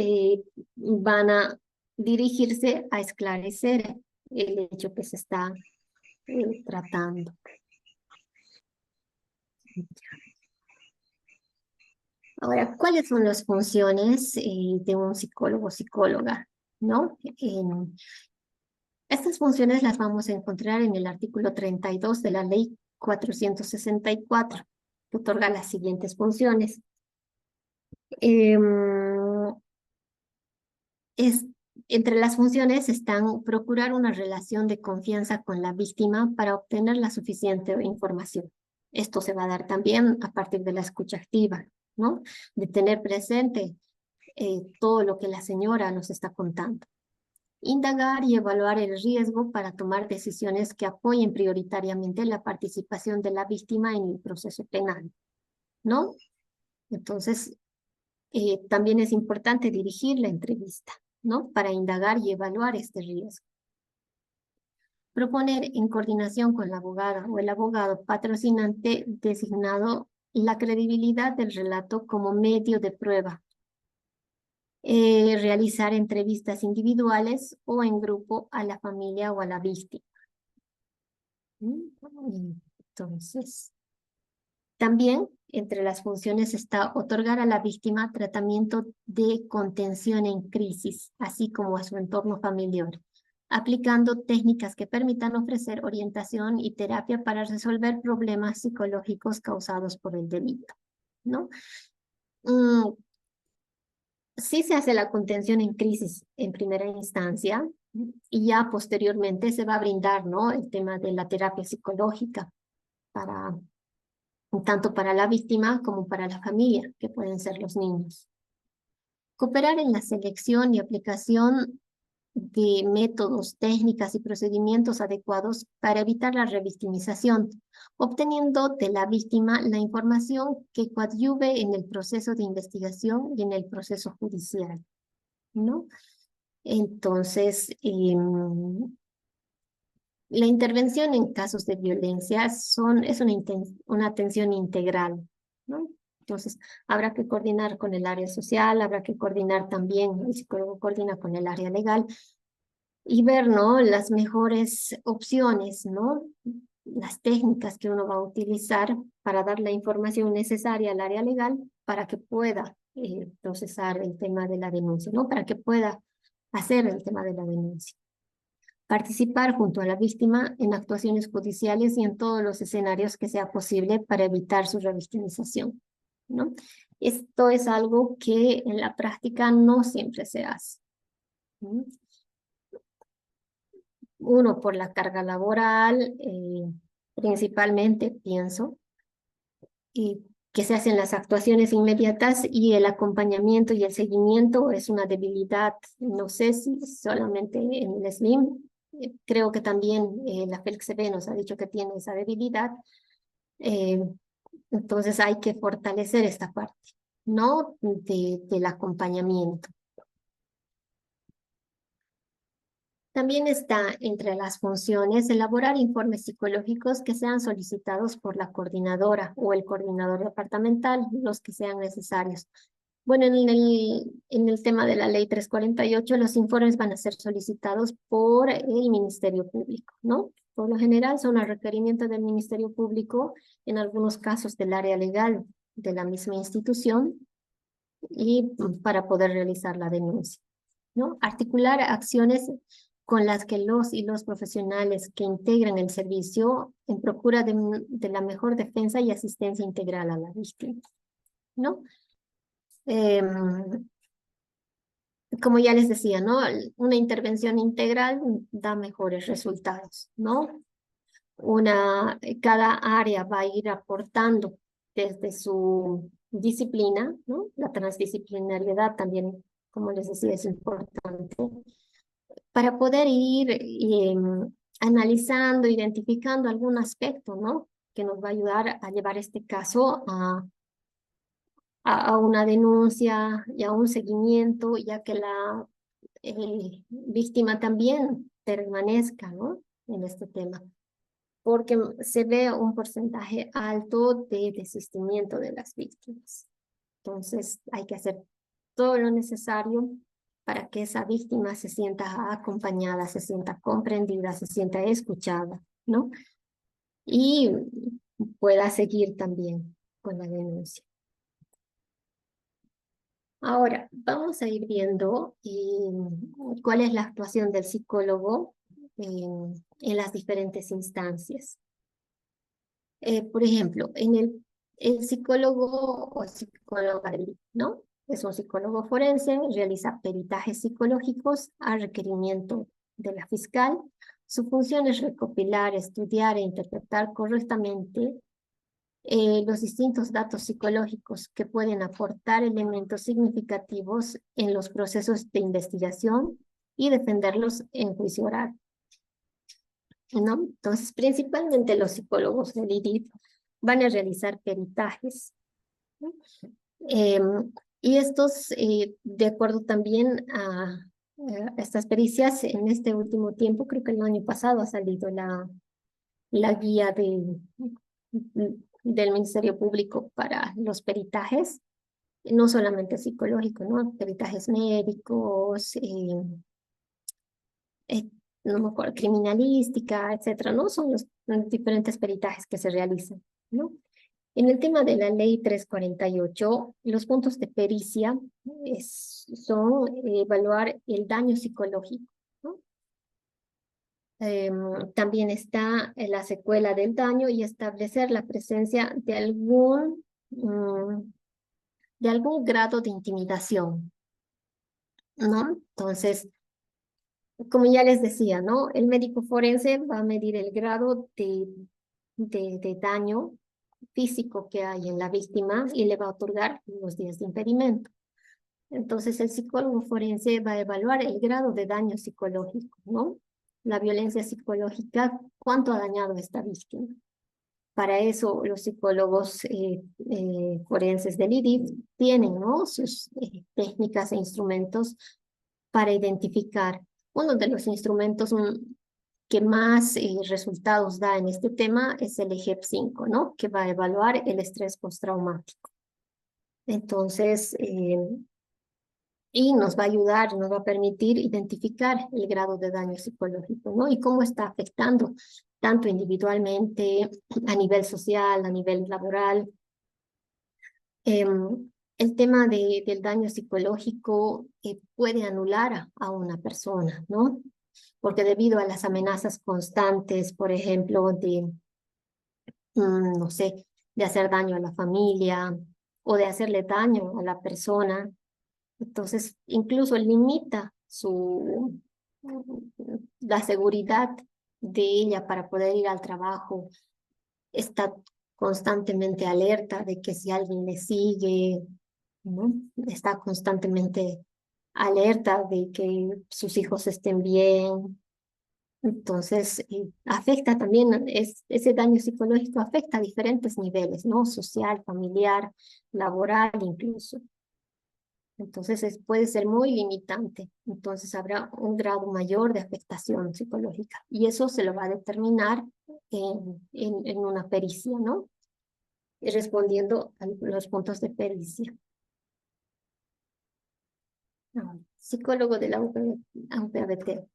van a dirigirse a esclarecer el hecho que se está tratando. Ahora, ¿cuáles son las funciones de un psicólogo o psicóloga? ¿No? Estas funciones las vamos a encontrar en el artículo 32 de la ley 464, que otorga las siguientes funciones. Entre las funciones están procurar una relación de confianza con la víctima para obtener la suficiente información. Esto se va a dar también a partir de la escucha activa, ¿no? De tener presente todo lo que la señora nos está contando. Indagar y evaluar el riesgo para tomar decisiones que apoyen prioritariamente la participación de la víctima en el proceso penal, ¿no? Entonces, también es importante dirigir la entrevista, ¿no? Para indagar y evaluar este riesgo. Proponer en coordinación con la abogada o el abogado patrocinante designado la credibilidad del relato como medio de prueba. Realizar entrevistas individuales o en grupo a la familia o a la víctima. Entonces, También entre las funciones está otorgar a la víctima tratamiento de contención en crisis, así como a su entorno familiar, aplicando técnicas que permitan ofrecer orientación y terapia para resolver problemas psicológicos causados por el delito, ¿no? Sí se hace la contención en crisis en primera instancia y ya posteriormente se va a brindar, ¿no?, el tema de la terapia psicológica para, tanto para la víctima como para la familia, que pueden ser los niños. Cooperar en la selección y aplicación de métodos, técnicas y procedimientos adecuados para evitar la revictimización, obteniendo de la víctima la información que coadyuve en el proceso de investigación y en el proceso judicial, ¿no? Entonces, la intervención en casos de violencia es una atención integral, ¿no? Entonces, habrá que coordinar con el área social, habrá que coordinar también, el psicólogo coordina con el área legal y ver, ¿no?, las mejores opciones, ¿no?, las técnicas que uno va a utilizar para dar la información necesaria al área legal para que pueda procesar el tema de la denuncia, ¿no?, para que pueda hacer el tema de la denuncia. Participar junto a la víctima en actuaciones judiciales y en todos los escenarios que sea posible para evitar su revictimización, ¿no? Esto es algo que en la práctica no siempre se hace, ¿no? Uno, por la carga laboral, principalmente pienso, y que se hacen las actuaciones inmediatas y el acompañamiento y el seguimiento es una debilidad, no sé si solamente en el SLIM, creo que también la FELCB nos ha dicho que tiene esa debilidad, entonces hay que fortalecer esta parte, ¿no?, del acompañamiento. También está entre las funciones elaborar informes psicológicos que sean solicitados por la coordinadora o el coordinador departamental, los que sean necesarios. Bueno, en el tema de la ley 348, los informes van a ser solicitados por el Ministerio Público, ¿no? Por lo general son a requerimiento del Ministerio Público, en algunos casos del área legal de la misma institución, y para poder realizar la denuncia, ¿no? Articular acciones con las que los y los profesionales que integran el servicio en procura de la mejor defensa y asistencia integral a la víctima, ¿no? Como ya les decía, ¿no?, una intervención integral da mejores resultados, ¿no? Cada área va a ir aportando desde su disciplina, ¿no? La transdisciplinariedad también, como les decía, es importante para poder ir analizando, identificando algún aspecto, ¿no?, que nos va a ayudar a llevar este caso a una denuncia y a un seguimiento, ya que la víctima también permanezca, ¿no?, en este tema, porque se ve un porcentaje alto de desistimiento de las víctimas. Entonces hay que hacer todo lo necesario para que esa víctima se sienta acompañada, se sienta comprendida, se sienta escuchada, ¿no? Y pueda seguir también con la denuncia. Ahora, vamos a ir viendo cuál es la actuación del psicólogo en las diferentes instancias. Por ejemplo, el psicólogo o psicóloga, ¿no?, es un psicólogo forense, realiza peritajes psicológicos a requerimiento de la fiscal. Su función es recopilar, estudiar e interpretar correctamente los distintos datos psicológicos que pueden aportar elementos significativos en los procesos de investigación y defenderlos en juicio oral, ¿no? Entonces, principalmente los psicólogos del IDIT van a realizar peritajes, ¿no? Y estos, de acuerdo también a estas pericias, en este último tiempo, creo que el año pasado ha salido la guía del Ministerio Público para los peritajes, no solamente psicológicos, ¿no?, peritajes médicos, no me acuerdo, criminalística, etcétera, ¿no? Son los diferentes peritajes que se realizan, ¿no? En el tema de la ley 348, los puntos de pericia son evaluar el daño psicológico, ¿no? También está la secuela del daño y establecer la presencia de algún grado de intimidación, ¿no? Entonces, como ya les decía, ¿no? El médico forense va a medir el grado de daño físico que hay en la víctima y le va a otorgar los días de impedimento. Entonces, el psicólogo forense va a evaluar el grado de daño psicológico, ¿no? La violencia psicológica, cuánto ha dañado a esta víctima. Para eso, los psicólogos forenses del IDIF tienen, ¿no? Sus técnicas e instrumentos para identificar. Uno de los instrumentos que más resultados da en este tema es el EGEP-5, ¿no? Que va a evaluar el estrés postraumático. Entonces, y nos va a ayudar, nos va a permitir identificar el grado de daño psicológico, ¿no? Y cómo está afectando, tanto individualmente, a nivel social, a nivel laboral. El tema del daño psicológico puede anular a una persona, ¿no? Porque debido a las amenazas constantes, por ejemplo, no sé, de hacer daño a la familia o de hacerle daño a la persona, entonces incluso limita la seguridad de ella para poder ir al trabajo. Está constantemente alerta de que si alguien le sigue, ¿no? Está constantemente alerta de que sus hijos estén bien. Entonces, afecta también, ese daño psicológico afecta a diferentes niveles, ¿no? Social, familiar, laboral incluso. Entonces, puede ser muy limitante. Entonces, habrá un grado mayor de afectación psicológica. Y eso se lo va a determinar en una pericia, ¿no? Y respondiendo a los puntos de pericia. Psicólogo de la UPABT.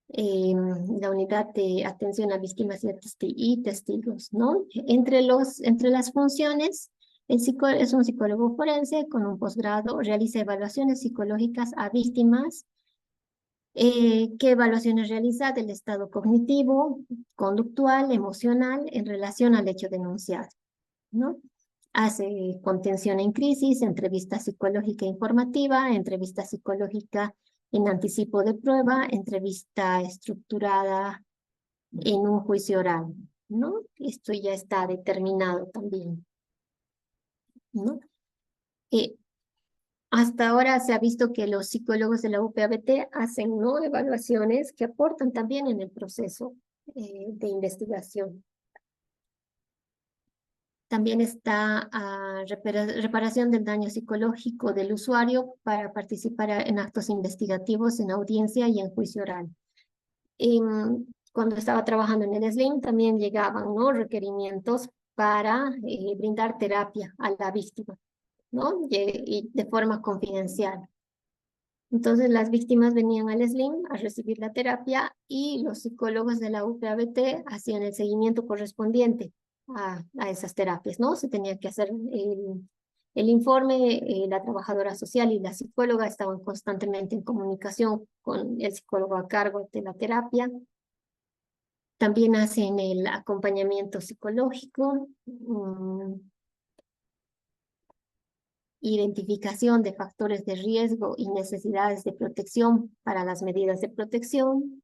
La unidad de atención a víctimas y testigos, ¿no? Entre las funciones, es un psicólogo forense con un posgrado, realiza evaluaciones psicológicas a víctimas. ¿Qué evaluaciones realiza del estado cognitivo, conductual, emocional en relación al hecho denunciado, ¿no? Hace contención en crisis, entrevista psicológica informativa, entrevista psicológica en anticipo de prueba, entrevista estructurada en un juicio oral, ¿no? Esto ya está determinado también, ¿no? Hasta ahora se ha visto que los psicólogos de la UPABT hacen, ¿no? Evaluaciones que aportan también en el proceso de investigación. También está reparación del daño psicológico del usuario para participar en actos investigativos, en audiencia y en juicio oral. Cuando estaba trabajando en el SLIM también llegaban, ¿no? Requerimientos para brindar terapia a la víctima, ¿no? Y de forma confidencial. Entonces las víctimas venían al SLIM a recibir la terapia y los psicólogos de la UPABT hacían el seguimiento correspondiente a esas terapias, ¿no? Se tenía que hacer el informe, la trabajadora social y la psicóloga estaban constantemente en comunicación con el psicólogo a cargo de la terapia. También hacen el acompañamiento psicológico, identificación de factores de riesgo y necesidades de protección para las medidas de protección,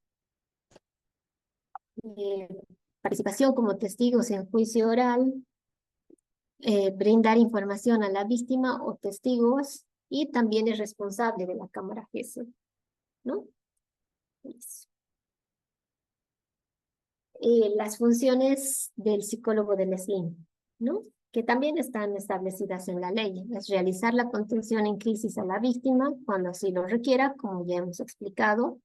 participación como testigos en juicio oral, brindar información a la víctima o testigos y también es responsable de la cámara GESE, ¿no? Las funciones del psicólogo del SLIM, ¿no? Que también están establecidas en la ley. Es realizar la contención en crisis a la víctima cuando así lo requiera, como ya hemos explicado.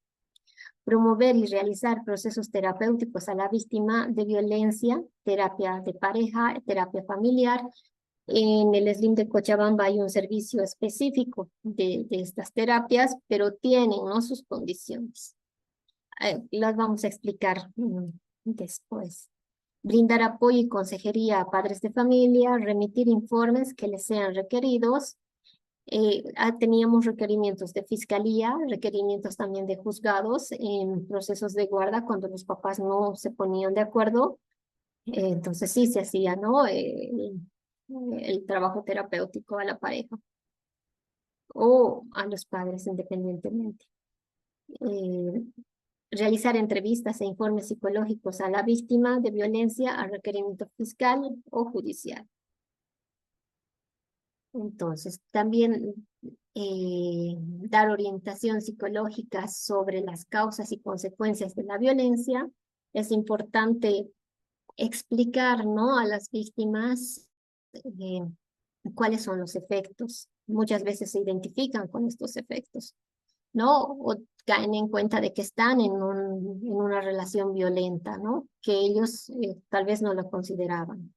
Promover y realizar procesos terapéuticos a la víctima de violencia, terapia de pareja, terapia familiar. En el SLIM de Cochabamba hay un servicio específico de estas terapias, pero tienen, ¿no? Sus condiciones. Las vamos a explicar después. brindar apoyo y consejería a padres de familia, remitir informes que les sean requeridos. Teníamos requerimientos de fiscalía, requerimientos también de juzgados en procesos de guarda cuando los papás no se ponían de acuerdo. Entonces sí se hacía, ¿no? El trabajo terapéutico a la pareja o a los padres independientemente. Realizar entrevistas e informes psicológicos a la víctima de violencia a requerimiento fiscal o judicial. Entonces, también dar orientación psicológica sobre las causas y consecuencias de la violencia. Es importante explicar, ¿no?, a las víctimas cuáles son los efectos. Muchas veces se identifican con estos efectos, ¿no? O caen en cuenta de que están en una relación violenta, ¿no? Que ellos tal vez no lo consideraban.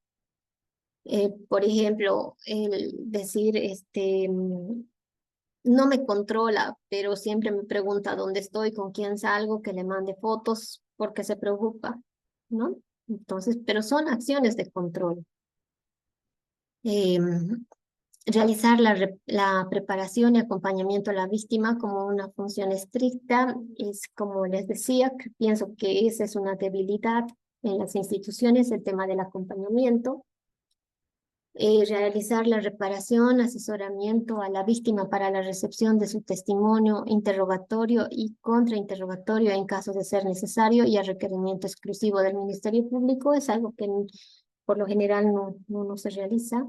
Por ejemplo, el decir, no me controla, pero siempre me pregunta dónde estoy, con quién salgo, que le mande fotos, porque se preocupa, ¿no? Entonces, pero son acciones de control. Realizar la preparación y acompañamiento a la víctima como una función estricta es, como les decía, que pienso que esa es una debilidad en las instituciones, el tema del acompañamiento. Realizar la reparación, asesoramiento a la víctima para la recepción de su testimonio, interrogatorio y contrainterrogatorio en caso de ser necesario y a requerimiento exclusivo del Ministerio Público es algo que por lo general no se realiza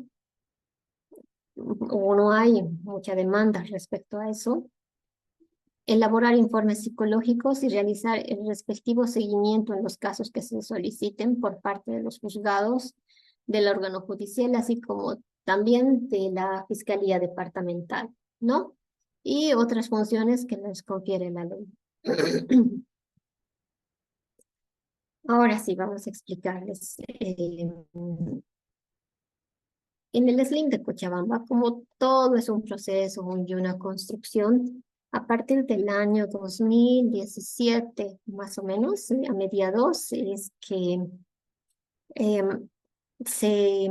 o no hay mucha demanda respecto a eso. Elaborar informes psicológicos y realizar el respectivo seguimiento en los casos que se soliciten por parte de los juzgados, del órgano judicial, así como también de la Fiscalía Departamental, ¿no? Y otras funciones que les confiere la ley. Ahora sí, vamos a explicarles. En el SLIM de Cochabamba, como todo es un proceso y una construcción, a partir del año 2017, más o menos, a mediados, es que se,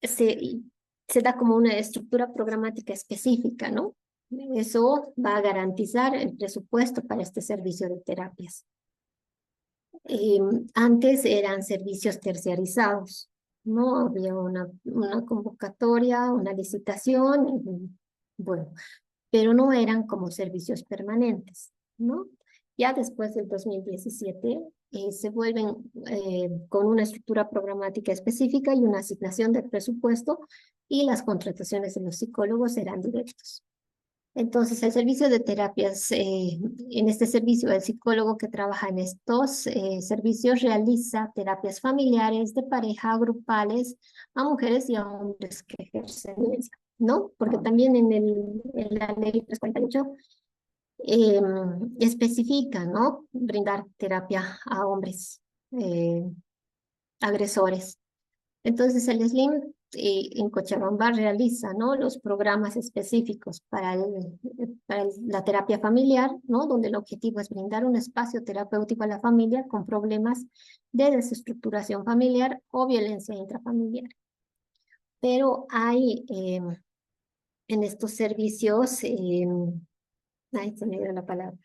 se da como una estructura programática específica, ¿no? Eso va a garantizar el presupuesto para este servicio de terapias. Antes eran servicios terciarizados, ¿no? Había una convocatoria, una licitación, bueno, pero no eran como servicios permanentes, ¿no? Ya después del 2017 se vuelven con una estructura programática específica y una asignación de presupuesto y las contrataciones de los psicólogos serán directos. Entonces, el servicio de terapias, en este servicio, el psicólogo que trabaja en estos servicios realiza terapias familiares, de pareja, grupales, a mujeres y a hombres que ejercen violencia, ¿no? Porque también en la ley 348 especifica, ¿no? Brindar terapia a hombres agresores. Entonces, el SLIM en Cochabamba realiza, ¿no?, los programas específicos para la terapia familiar, ¿no?, donde el objetivo es brindar un espacio terapéutico a la familia con problemas de desestructuración familiar o violencia intrafamiliar. Pero hay en estos servicios, ay, se me dio la palabra,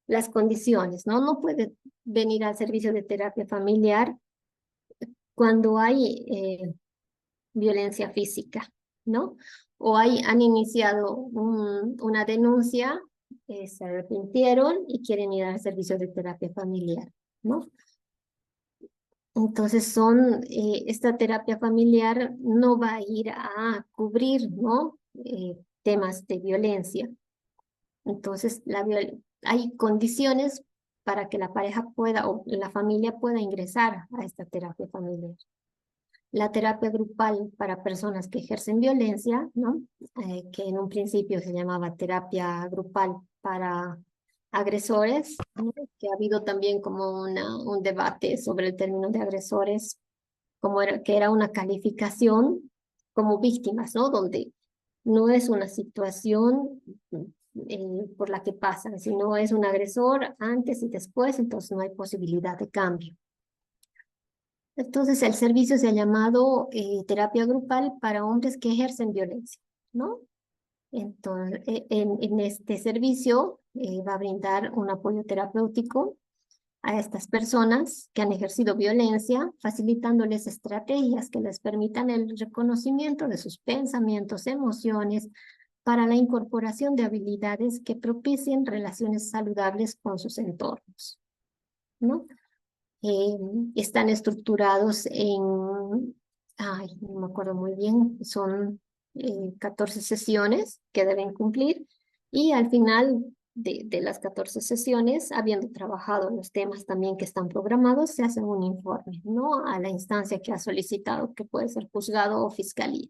las condiciones, ¿no? No puede venir al servicio de terapia familiar cuando hay violencia física, ¿no? O han iniciado una denuncia, se arrepintieron y quieren ir al servicio de terapia familiar, ¿no? Entonces esta terapia familiar no va a ir a cubrir, ¿no?, temas de violencia. Entonces hay condiciones para que la pareja pueda o la familia pueda ingresar a esta terapia familiar. La terapia grupal para personas que ejercen violencia, ¿no? Que en un principio se llamaba terapia grupal para agresores, ¿no? Que ha habido también como un debate sobre el término de agresores, que era una calificación como víctimas, ¿no? Donde no es una situación por la que pasan, sino es un agresor antes y después, entonces no hay posibilidad de cambio. Entonces, el servicio se ha llamado terapia grupal para hombres que ejercen violencia, ¿no? Entonces, en este servicio va a brindar un apoyo terapéutico a estas personas que han ejercido violencia, facilitándoles estrategias que les permitan el reconocimiento de sus pensamientos, emociones, para la incorporación de habilidades que propicien relaciones saludables con sus entornos, ¿no? Están estructurados ay, no me acuerdo muy bien, son 14 sesiones que deben cumplir y al final de las 14 sesiones, habiendo trabajado los temas también que están programados, se hace un informe, ¿no? A la instancia que ha solicitado, que puede ser juzgado o fiscalía.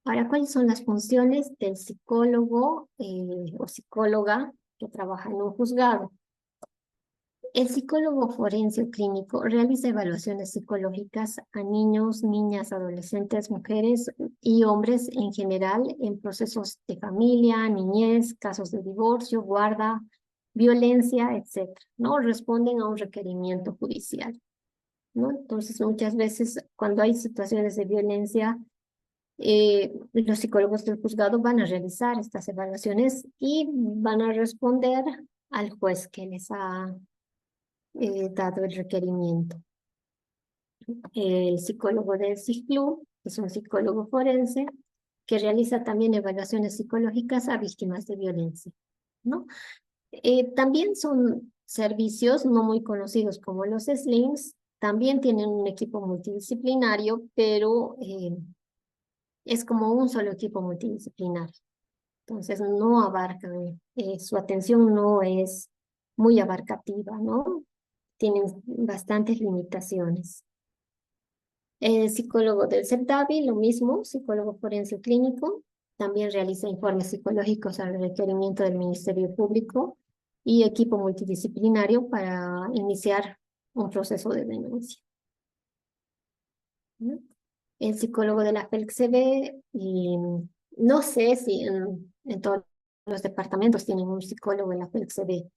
Ahora, ¿cuáles son las funciones del psicólogo o psicóloga que trabaja en un juzgado? El psicólogo forense o clínico realiza evaluaciones psicológicas a niños, niñas, adolescentes, mujeres y hombres en general en procesos de familia, niñez, casos de divorcio, guarda, violencia, etc., ¿no? Responden a un requerimiento judicial, ¿no? Entonces, muchas veces cuando hay situaciones de violencia, los psicólogos del juzgado van a realizar estas evaluaciones y van a responder al juez que les ha dado el requerimiento. El psicólogo del CICLU es un psicólogo forense que realiza también evaluaciones psicológicas a víctimas de violencia, ¿no? También son servicios no muy conocidos como los SLIMs, también tienen un equipo multidisciplinario, pero es como un solo equipo multidisciplinario. Entonces no abarcan, su atención no es muy abarcativa, ¿no? Tienen bastantes limitaciones. El psicólogo del CEPDAVI, lo mismo, psicólogo forense clínico, también realiza informes psicológicos al requerimiento del Ministerio Público y equipo multidisciplinario para iniciar un proceso de denuncia. ¿No? El psicólogo de la FELCB, y no sé si en todos los departamentos tienen un psicólogo en la FELCB,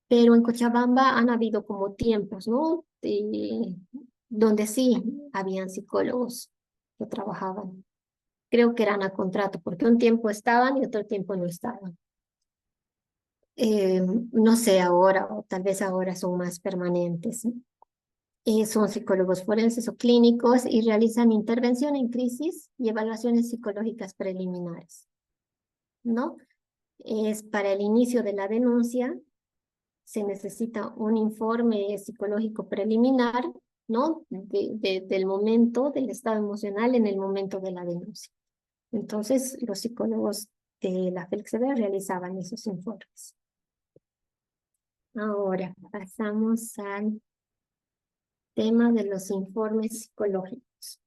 pero en Cochabamba han habido como tiempos, ¿no? Donde sí habían psicólogos que trabajaban. Creo que eran a contrato, porque un tiempo estaban y otro tiempo no estaban. No sé ahora, o tal vez ahora son más permanentes, ¿no? Son psicólogos forenses o clínicos y realizan intervención en crisis y evaluaciones psicológicas preliminares, ¿no? Es para el inicio de la denuncia, se necesita un informe psicológico preliminar, ¿no? Del momento, del estado emocional en el momento de la denuncia. Entonces, los psicólogos de la FELCB realizaban esos informes. Ahora, pasamos al tema de los informes psicológicos,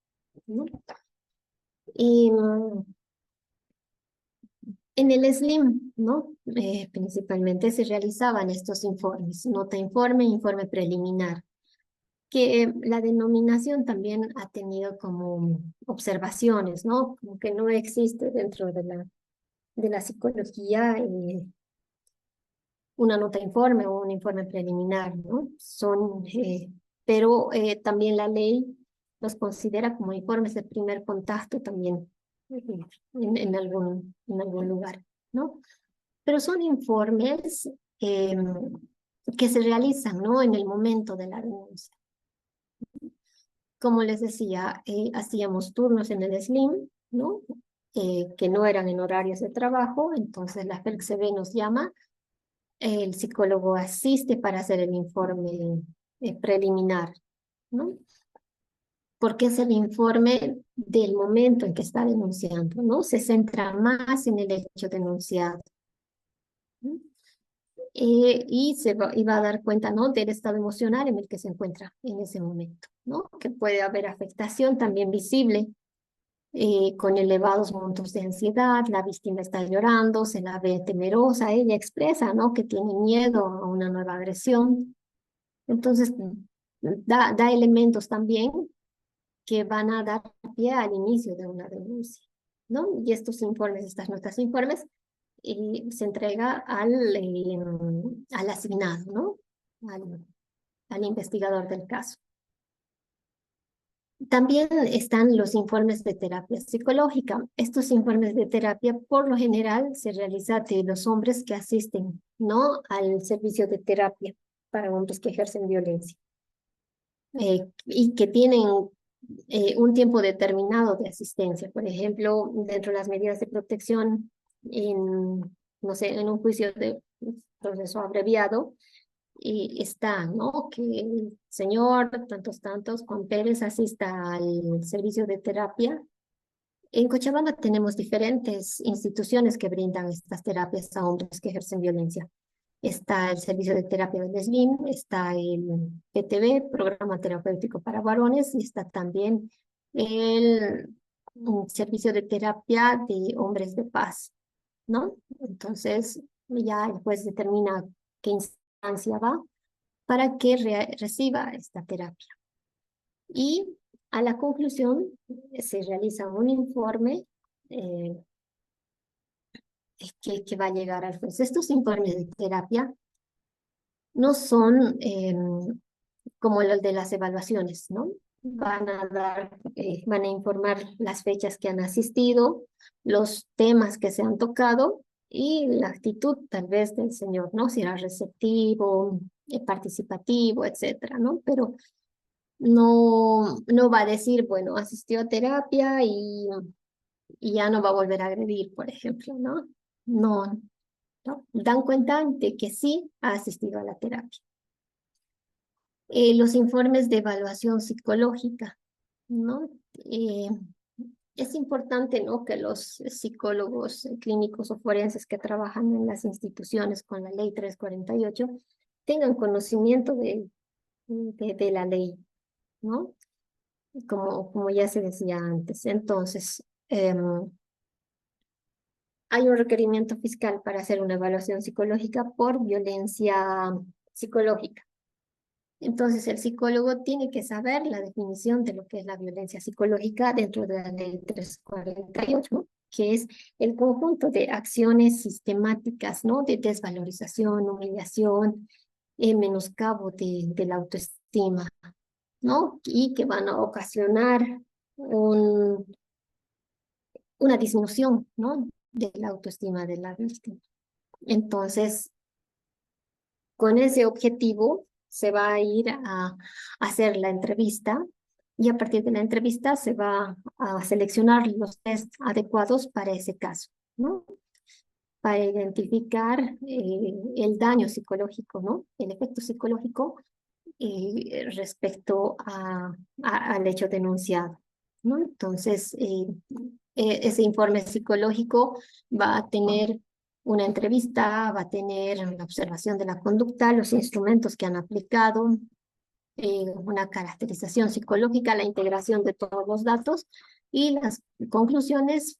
¿no? Y, en el SLIM, ¿no? Principalmente se realizaban estos informes, nota informe, informe preliminar, que la denominación también ha tenido como observaciones, ¿no? Como que no existe dentro de la psicología una nota informe o un informe preliminar, ¿no? Pero también la ley los considera como informes de primer contacto también en algún lugar, ¿no? Pero son informes que se realizan, ¿no? En el momento de la denuncia. Como les decía, hacíamos turnos en el SLIM, ¿no? Que no eran en horarios de trabajo, entonces la FELCB nos llama, el psicólogo asiste para hacer el informe preliminar, ¿no? Porque es el informe del momento en que está denunciando, ¿no? Se centra más en el hecho denunciado, ¿no? Y va a dar cuenta, ¿no? Del estado emocional en el que se encuentra en ese momento, ¿no? Que puede haber afectación también visible, con elevados montos de ansiedad, la víctima está llorando, se la ve temerosa, ella expresa, ¿no? Que tiene miedo a una nueva agresión. Entonces, da elementos también que van a dar pie al inicio de una denuncia, ¿no? Y estos informes, estas notas informes, se entrega al asignado, ¿no? Al investigador del caso. También están los informes de terapia psicológica. Estos informes de terapia, por lo general, se realizan de los hombres que asisten, ¿no? Al servicio de terapia para hombres que ejercen violencia. Y que tienen un tiempo determinado de asistencia. Por ejemplo, dentro de las medidas de protección, no sé, en un juicio de proceso abreviado, y está, ¿no? Que el señor, tantos, Juan Pérez, asista al servicio de terapia. En Cochabamba tenemos diferentes instituciones que brindan estas terapias a hombres que ejercen violencia. Está el servicio de terapia del SLIM, está el PTV, Programa Terapéutico para Varones, y está también el servicio de terapia de hombres de paz, ¿no? Entonces, ya el juez determina qué instancia va para que reciba esta terapia. Y a la conclusión se realiza un informe que va a llegar al juez. Estos informes de terapia no son como los de las evaluaciones, ¿no? Van a informar las fechas que han asistido, los temas que se han tocado y la actitud tal vez del señor, ¿no? Si era receptivo, participativo, etcétera, ¿no? Pero no va a decir, bueno, asistió a terapia y ya no va a volver a agredir, por ejemplo, ¿no? No, dan cuenta de que sí ha asistido a la terapia. Los informes de evaluación psicológica, ¿no? Es importante, ¿no? Que los psicólogos clínicos o forenses que trabajan en las instituciones con la ley 348 tengan conocimiento de la ley, ¿no? Como ya se decía antes. Entonces, hay un requerimiento fiscal para hacer una evaluación psicológica por violencia psicológica. Entonces, el psicólogo tiene que saber la definición de lo que es la violencia psicológica dentro de la ley 348, que es el conjunto de acciones sistemáticas, ¿no? De desvalorización, humillación, menoscabo de la autoestima, ¿no? Y que van a ocasionar una disminución, ¿no? De la autoestima de la víctima. Entonces, con ese objetivo se va a ir a hacer la entrevista y a partir de la entrevista se va a seleccionar los test adecuados para ese caso, ¿no? Para identificar el daño psicológico, ¿no? El efecto psicológico respecto al hecho denunciado, ¿no? Entonces, ese informe psicológico va a tener una entrevista, va a tener una observación de la conducta, los instrumentos que han aplicado, una caracterización psicológica, la integración de todos los datos y las conclusiones,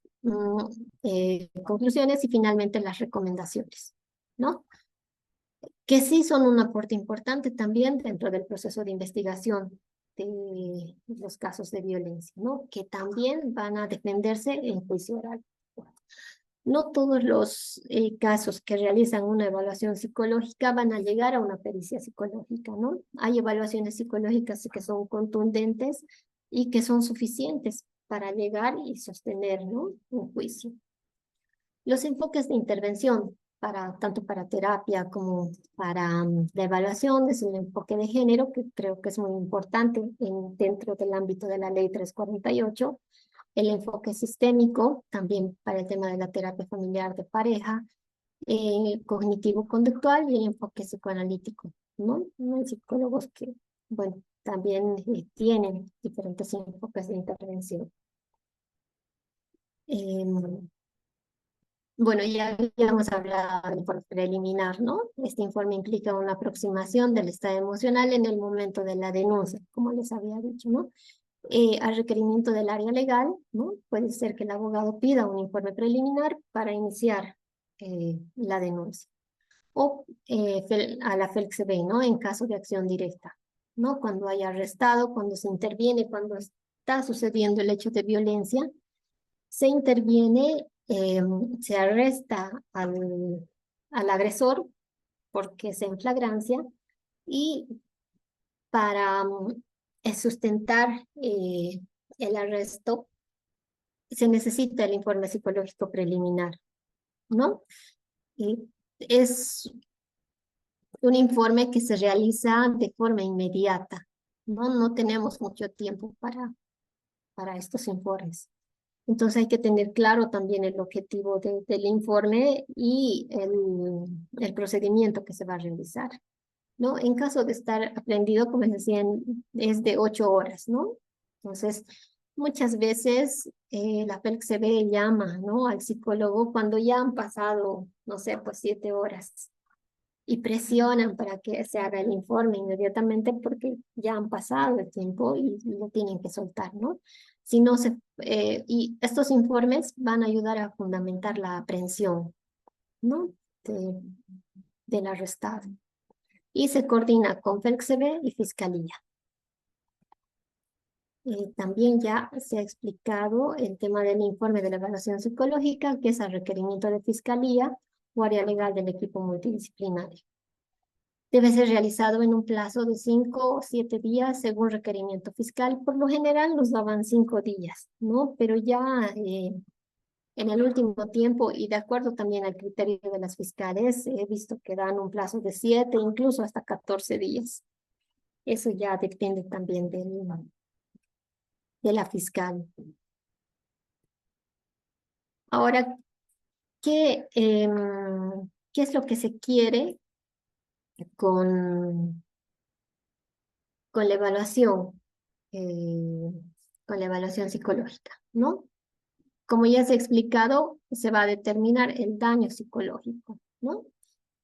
conclusiones y finalmente las recomendaciones, ¿no? Que sí son un aporte importante también dentro del proceso de investigación de los casos de violencia, ¿no? Que también van a defenderse en juicio oral. No todos los casos que realizan una evaluación psicológica van a llegar a una pericia psicológica, ¿no? Hay evaluaciones psicológicas que son contundentes y que son suficientes para llegar y sostener, ¿no? Un juicio. Los enfoques de intervención, tanto para terapia como para la evaluación, es el enfoque de género, que creo que es muy importante dentro del ámbito de la ley 348. El enfoque sistémico, también para el tema de la terapia familiar de pareja, cognitivo-conductual y el enfoque psicoanalítico, ¿no? Hay psicólogos que, bueno, también tienen diferentes enfoques de intervención. Bueno, ya habíamos hablado del informe preliminar, ¿no? Este informe implica una aproximación del estado emocional en el momento de la denuncia, como les había dicho, ¿no? Al requerimiento del área legal, ¿no? Puede ser que el abogado pida un informe preliminar para iniciar la denuncia. O a la FELCB, ¿no? En caso de acción directa, ¿no? Cuando haya arrestado, cuando se interviene, cuando está sucediendo el hecho de violencia, se interviene se arresta al agresor porque es en flagrancia y para sustentar el arresto se necesita el informe psicológico preliminar, ¿no? Y es un informe que se realiza de forma inmediata, ¿no? No tenemos mucho tiempo para estos informes. Entonces hay que tener claro también el objetivo del informe y el procedimiento que se va a realizar, ¿no? En caso de estar aprendido, como les decían, es de 8 horas, ¿no? Entonces, muchas veces la FELCSB llama, ¿no?, al psicólogo cuando ya han pasado, no sé, pues 7 horas y presionan para que se haga el informe inmediatamente porque ya han pasado el tiempo y lo tienen que soltar, ¿no? Si no y estos informes van a ayudar a fundamentar la aprehensión, ¿no?, del arrestado. Y se coordina con FELCSB y Fiscalía. También ya se ha explicado el tema del informe de la evaluación psicológica, que es a requerimiento de Fiscalía o área legal del equipo multidisciplinario. Debe ser realizado en un plazo de 5 o 7 días según requerimiento fiscal. Por lo general nos daban 5 días, ¿no? Pero ya en el último tiempo y de acuerdo también al criterio de las fiscales, he visto que dan un plazo de 7, incluso hasta 14 días. Eso ya depende también de la fiscal. Ahora, ¿qué es lo que se quiere con la evaluación? Con la evaluación psicológica, ¿no? Como ya se ha explicado, se va a determinar el daño psicológico, ¿no?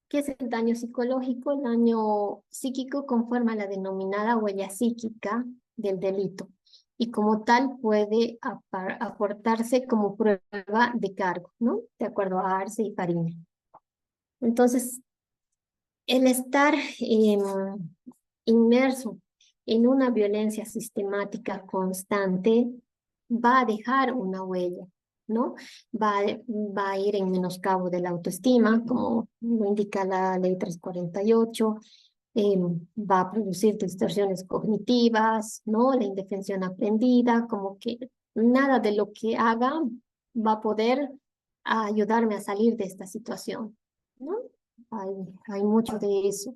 ¿Qué es el daño psicológico? El daño psíquico conforma la denominada huella psíquica del delito y como tal puede aportarse como prueba de cargo, ¿no? De acuerdo a Arce y Fariña. Entonces, el estar inmerso en una violencia sistemática constante va a dejar una huella, ¿no? Va a ir en menoscabo de la autoestima, como lo indica la ley 348, va a producir distorsiones cognitivas, ¿no? La indefensión aprendida, como que nada de lo que haga va a poder ayudarme a salir de esta situación, ¿no? Hay mucho de eso.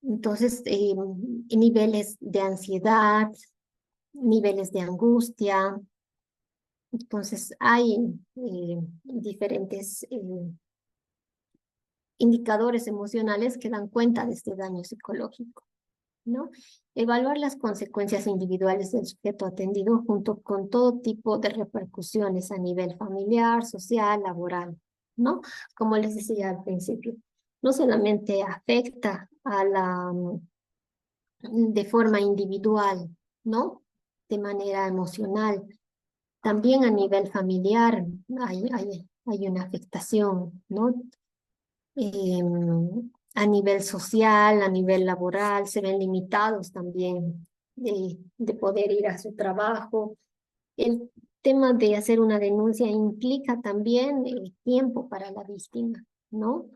Entonces, niveles de ansiedad, niveles de angustia. Entonces, hay diferentes indicadores emocionales que dan cuenta de este daño psicológico, ¿no? Evaluar las consecuencias individuales del sujeto atendido junto con todo tipo de repercusiones a nivel familiar, social, laboral, ¿no? Como les decía al principio, no solamente afecta de forma individual, ¿no? De manera emocional. También a nivel familiar hay una afectación, ¿no? A nivel social, a nivel laboral, se ven limitados también de poder ir a su trabajo. El tema de hacer una denuncia implica también tiempo para la víctima, ¿no?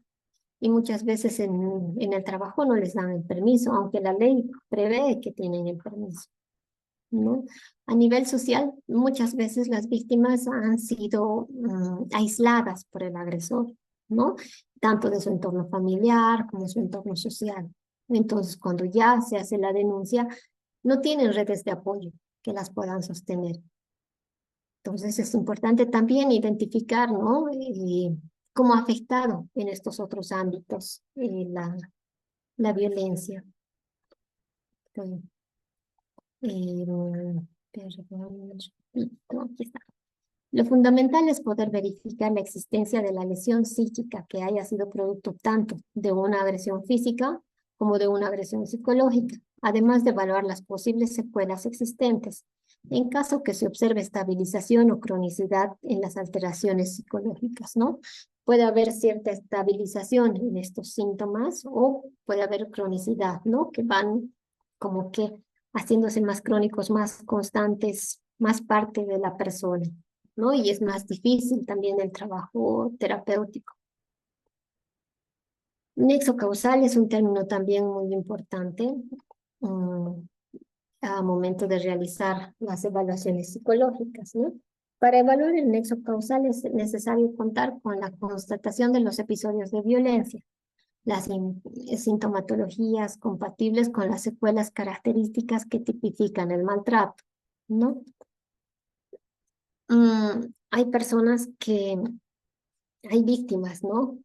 Y muchas veces en el trabajo no les dan el permiso, aunque la ley prevé que tienen el permiso, ¿no? A nivel social, muchas veces las víctimas han sido aisladas por el agresor, ¿no? Tanto de su entorno familiar como su entorno social. Entonces, cuando ya se hace la denuncia, no tienen redes de apoyo que las puedan sostener. Entonces, es importante también identificar, ¿no? Cómo ha afectado en estos otros ámbitos la violencia. Aquí está. Lo fundamental es poder verificar la existencia de la lesión psíquica que haya sido producto tanto de una agresión física como de una agresión psicológica, además de evaluar las posibles secuelas existentes, en caso que se observe estabilización o cronicidad en las alteraciones psicológicas, ¿no? Puede haber cierta estabilización en estos síntomas o puede haber cronicidad, ¿no? Que van como que haciéndose más crónicos, más constantes, más parte de la persona, ¿no? Y es más difícil también el trabajo terapéutico. Nexo causal es un término también muy importante a momento de realizar las evaluaciones psicológicas, ¿no? Para evaluar el nexo causal es necesario contar con la constatación de los episodios de violencia, las sintomatologías compatibles con las secuelas características que tipifican el maltrato, ¿no? Hay personas hay víctimas, ¿no?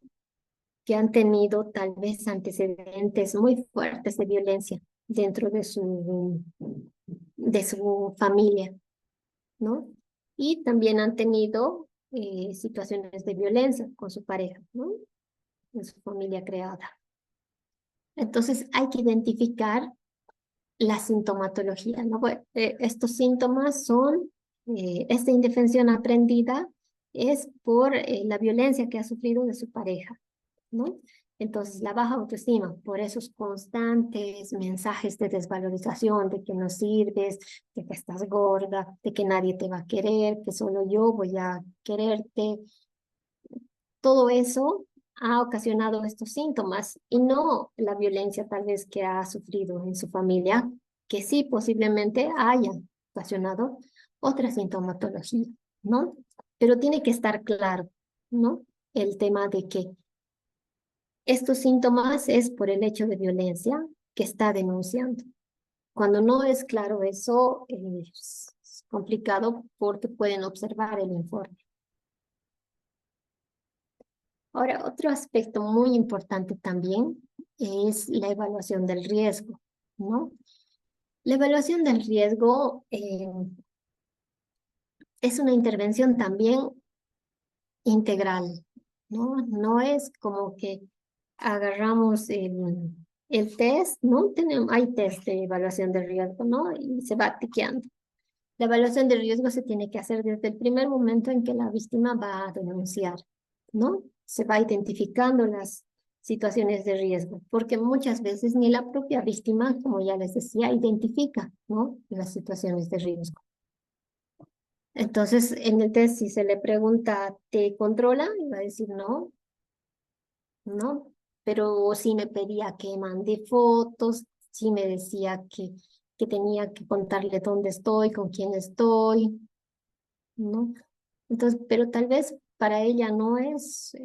Que han tenido tal vez antecedentes muy fuertes de violencia dentro de su familia, ¿no? Y también han tenido situaciones de violencia con su pareja, ¿no? En su familia creada. Entonces hay que identificar la sintomatología, ¿no? Bueno, estos síntomas son, esta indefensión aprendida es por la violencia que ha sufrido de su pareja, ¿no? Entonces, la baja autoestima, por esos constantes mensajes de desvalorización, de que no sirves, de que estás gorda, de que nadie te va a querer, que solo yo voy a quererte, todo eso ha ocasionado estos síntomas y no la violencia tal vez que ha sufrido en su familia, que sí posiblemente haya ocasionado otra sintomatología, ¿no? Pero tiene que estar claro, ¿no? El tema de que estos síntomas es por el hecho de violencia que está denunciando. Cuando no es claro eso, es complicado porque pueden observar el informe. Ahora, otro aspecto muy importante también es la evaluación del riesgo, ¿no? La evaluación del riesgo es una intervención también integral, ¿no? No es como que agarramos el test, ¿no? Hay test de evaluación de riesgo, ¿no? Y se va tiqueando. La evaluación de riesgo se tiene que hacer desde el primer momento en que la víctima va a denunciar, ¿no? Se va identificando las situaciones de riesgo, porque muchas veces ni la propia víctima, como ya les decía, identifica, ¿no? Las situaciones de riesgo. Entonces, en el test, si se le pregunta, ¿te controla? Y va a decir no, no, pero sí me pedía que mande fotos, sí me decía que tenía que contarle dónde estoy, con quién estoy, ¿no? Entonces, pero tal vez para ella no es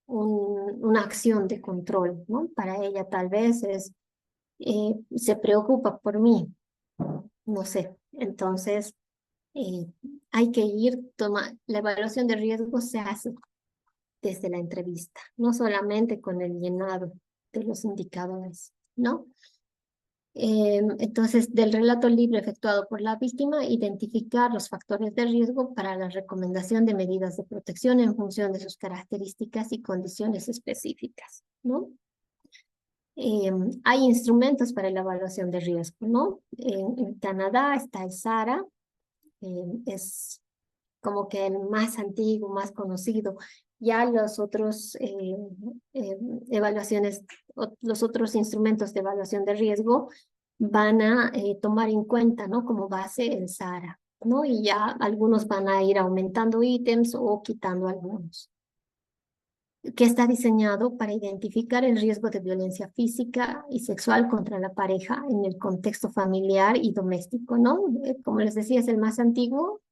una acción de control, ¿no? Para ella tal vez se preocupa por mí, no sé. Entonces, eh, hay que la evaluación de riesgo se hace desde la entrevista, no solamente con el llenado de los indicadores, ¿no? Entonces, del relato libre efectuado por la víctima, identificar los factores de riesgo para la recomendación de medidas de protección en función de sus características y condiciones específicas, ¿no? Hay instrumentos para la evaluación de riesgo, ¿no? En Canadá está el SARA, es como que el más antiguo, más conocido. Ya los otros los otros instrumentos de evaluación de riesgo van a tomar en cuenta, ¿no? Como base el SARA, ¿no? Y ya algunos van a ir aumentando ítems o quitando algunos, que está diseñado para identificar el riesgo de violencia física y sexual contra la pareja en el contexto familiar y doméstico, ¿no? Como les decía, es el más antiguo,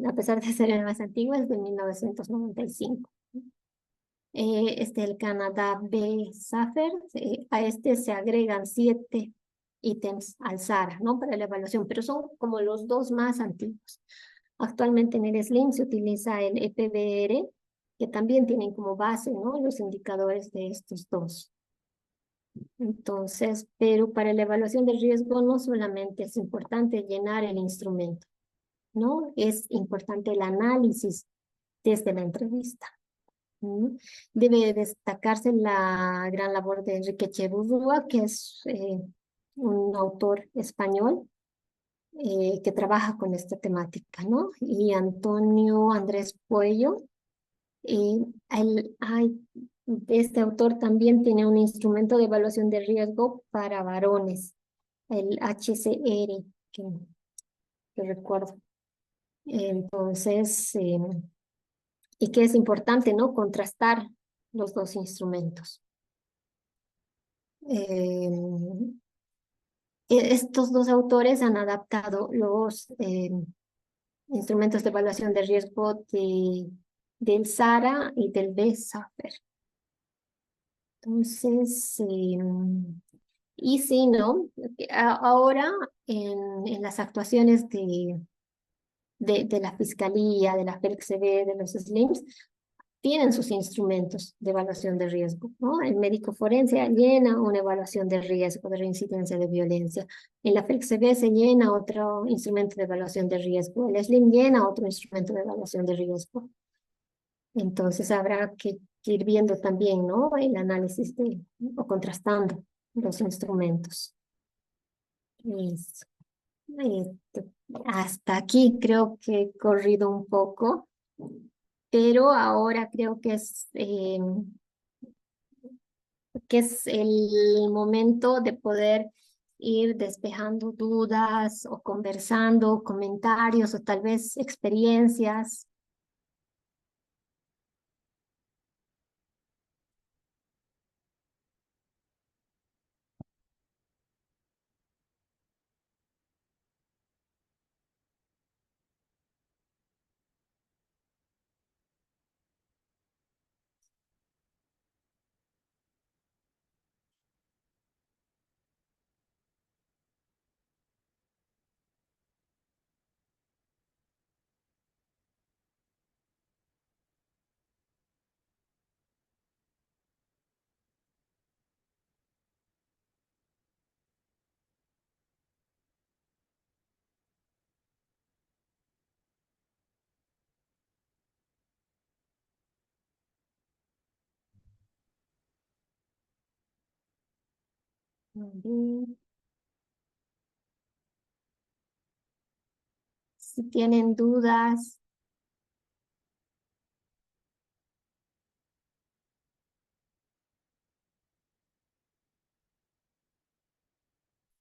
a pesar de ser el más antiguo, es de 1995. El Canadá B-SAFER, a este se agregan 7 ítems al SARA, ¿no? Para la evaluación, pero son como los dos más antiguos. Actualmente en el SLIM se utiliza el EPBR, que también tienen como base, ¿no? Los indicadores de estos dos. Entonces, pero para la evaluación del riesgo no solamente es importante llenar el instrumento, ¿no? Es importante el análisis desde la entrevista. Debe destacarse la gran labor de Enrique Cheburrúa, que es un autor español que trabaja con esta temática, ¿no? Y Antonio Andrés Puello. Este autor también tiene un instrumento de evaluación de riesgo para varones, el HCR, que recuerdo. Entonces, y que es importante, ¿no? Contrastar los dos instrumentos. Estos dos autores han adaptado los instrumentos de evaluación de riesgo del SARA y del BSAFER. Entonces, y sí, ¿no? Ahora en las actuaciones de la Fiscalía, de la FELCB, de los SLIMs, tienen sus instrumentos de evaluación de riesgo, ¿no? El médico forense llena una evaluación de riesgo de reincidencia de violencia. En la FELCB se llena otro instrumento de evaluación de riesgo. El SLIM llena otro instrumento de evaluación de riesgo. Entonces habrá que ir viendo también, ¿no? El análisis o contrastando los instrumentos. Listo. Hasta aquí creo que he corrido un poco, pero ahora creo que es el momento de poder ir despejando dudas o conversando, comentarios o tal vez experiencias. Bien. Si tienen dudas,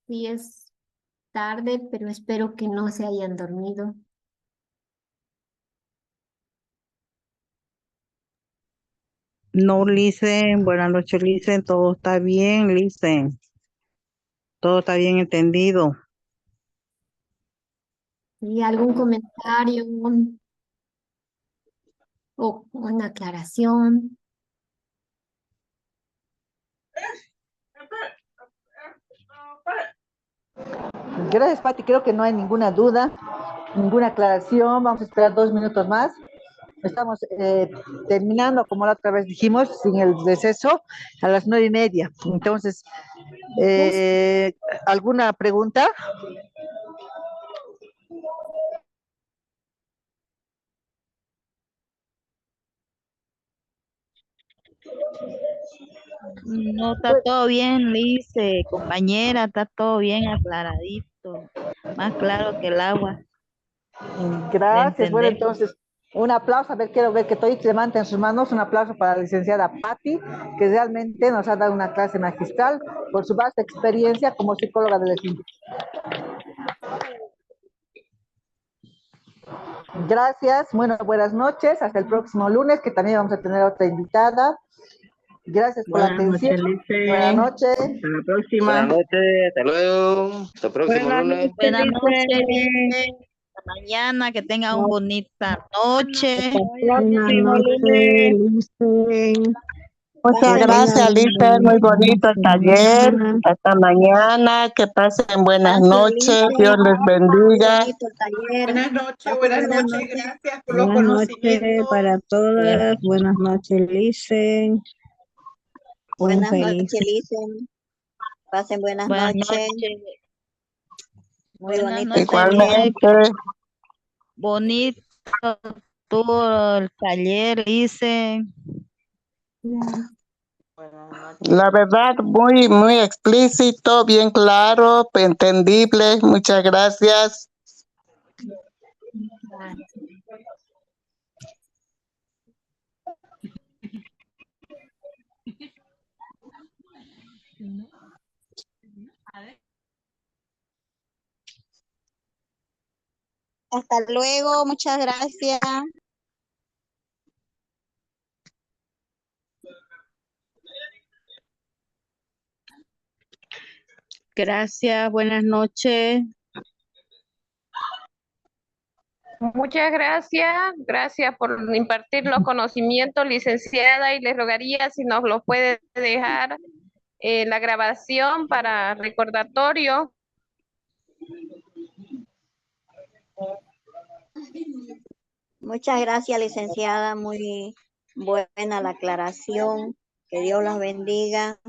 sí es tarde, pero espero que no se hayan dormido. No, Licen, buenas noches, Licen, todo está bien, Licen, todo está bien entendido. ¿Y algún comentario o una aclaración? Gracias, Pati. Creo que no hay ninguna duda, ninguna aclaración. Vamos a esperar 2 minutos más. Estamos terminando, como la otra vez dijimos, sin el receso, a las 9:30. Entonces, ¿alguna pregunta? No, está todo bien, Lice, compañera, está todo bien aclaradito, más claro que el agua, de Gracias. Bueno, entender. entonces, un aplauso. A ver, quiero ver que todos levanten sus manos. Un aplauso para la licenciada Patti, que realmente nos ha dado una clase magistral por su vasta experiencia como psicóloga del equipo. Gracias. Bueno, buenas noches. Hasta el próximo lunes, que también vamos a tener otra invitada. Gracias por la Buenas atención. noches, Buenas Lice. noches. Hasta la próxima. Buenas noches, hasta luego. Hasta el próximo Buenas lunes. noches, Buenas noches, Lice. Lice, hasta mañana, que tengan una Hasta bonita noche. el próximo lunes, Lice. Muchas Que tengan gracias, Lisa. Muy bonito el taller. semana. Hasta mañana. Que pasen buenas Gracias, noches. Dios Lice. les Muy bendiga. bonito el taller. Buenas Buenas noches, noches. gracias por los Buenas noches conocimientos. para todas. Buenas noches, Lice. Un Buenas feliz noches, Lice. Pasen buenas Buenas noches. noches, Muy buenas bonito el noches, taller. Igualmente. bonito todo el taller, Lice. La verdad, muy, muy explícito, bien claro, entendible. Muchas gracias. Hasta luego, muchas gracias. Gracias, buenas noches. Muchas gracias. Gracias por impartir los conocimientos, licenciada, y le rogaría si nos lo puede dejar la grabación para recordatorio. Muchas gracias, licenciada. Muy buena la aclaración. Que Dios las bendiga.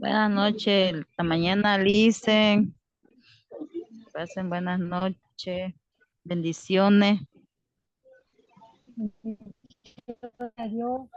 Buenas noches, hasta mañana, Licen. Pasen buenas noches. Bendiciones. Adiós.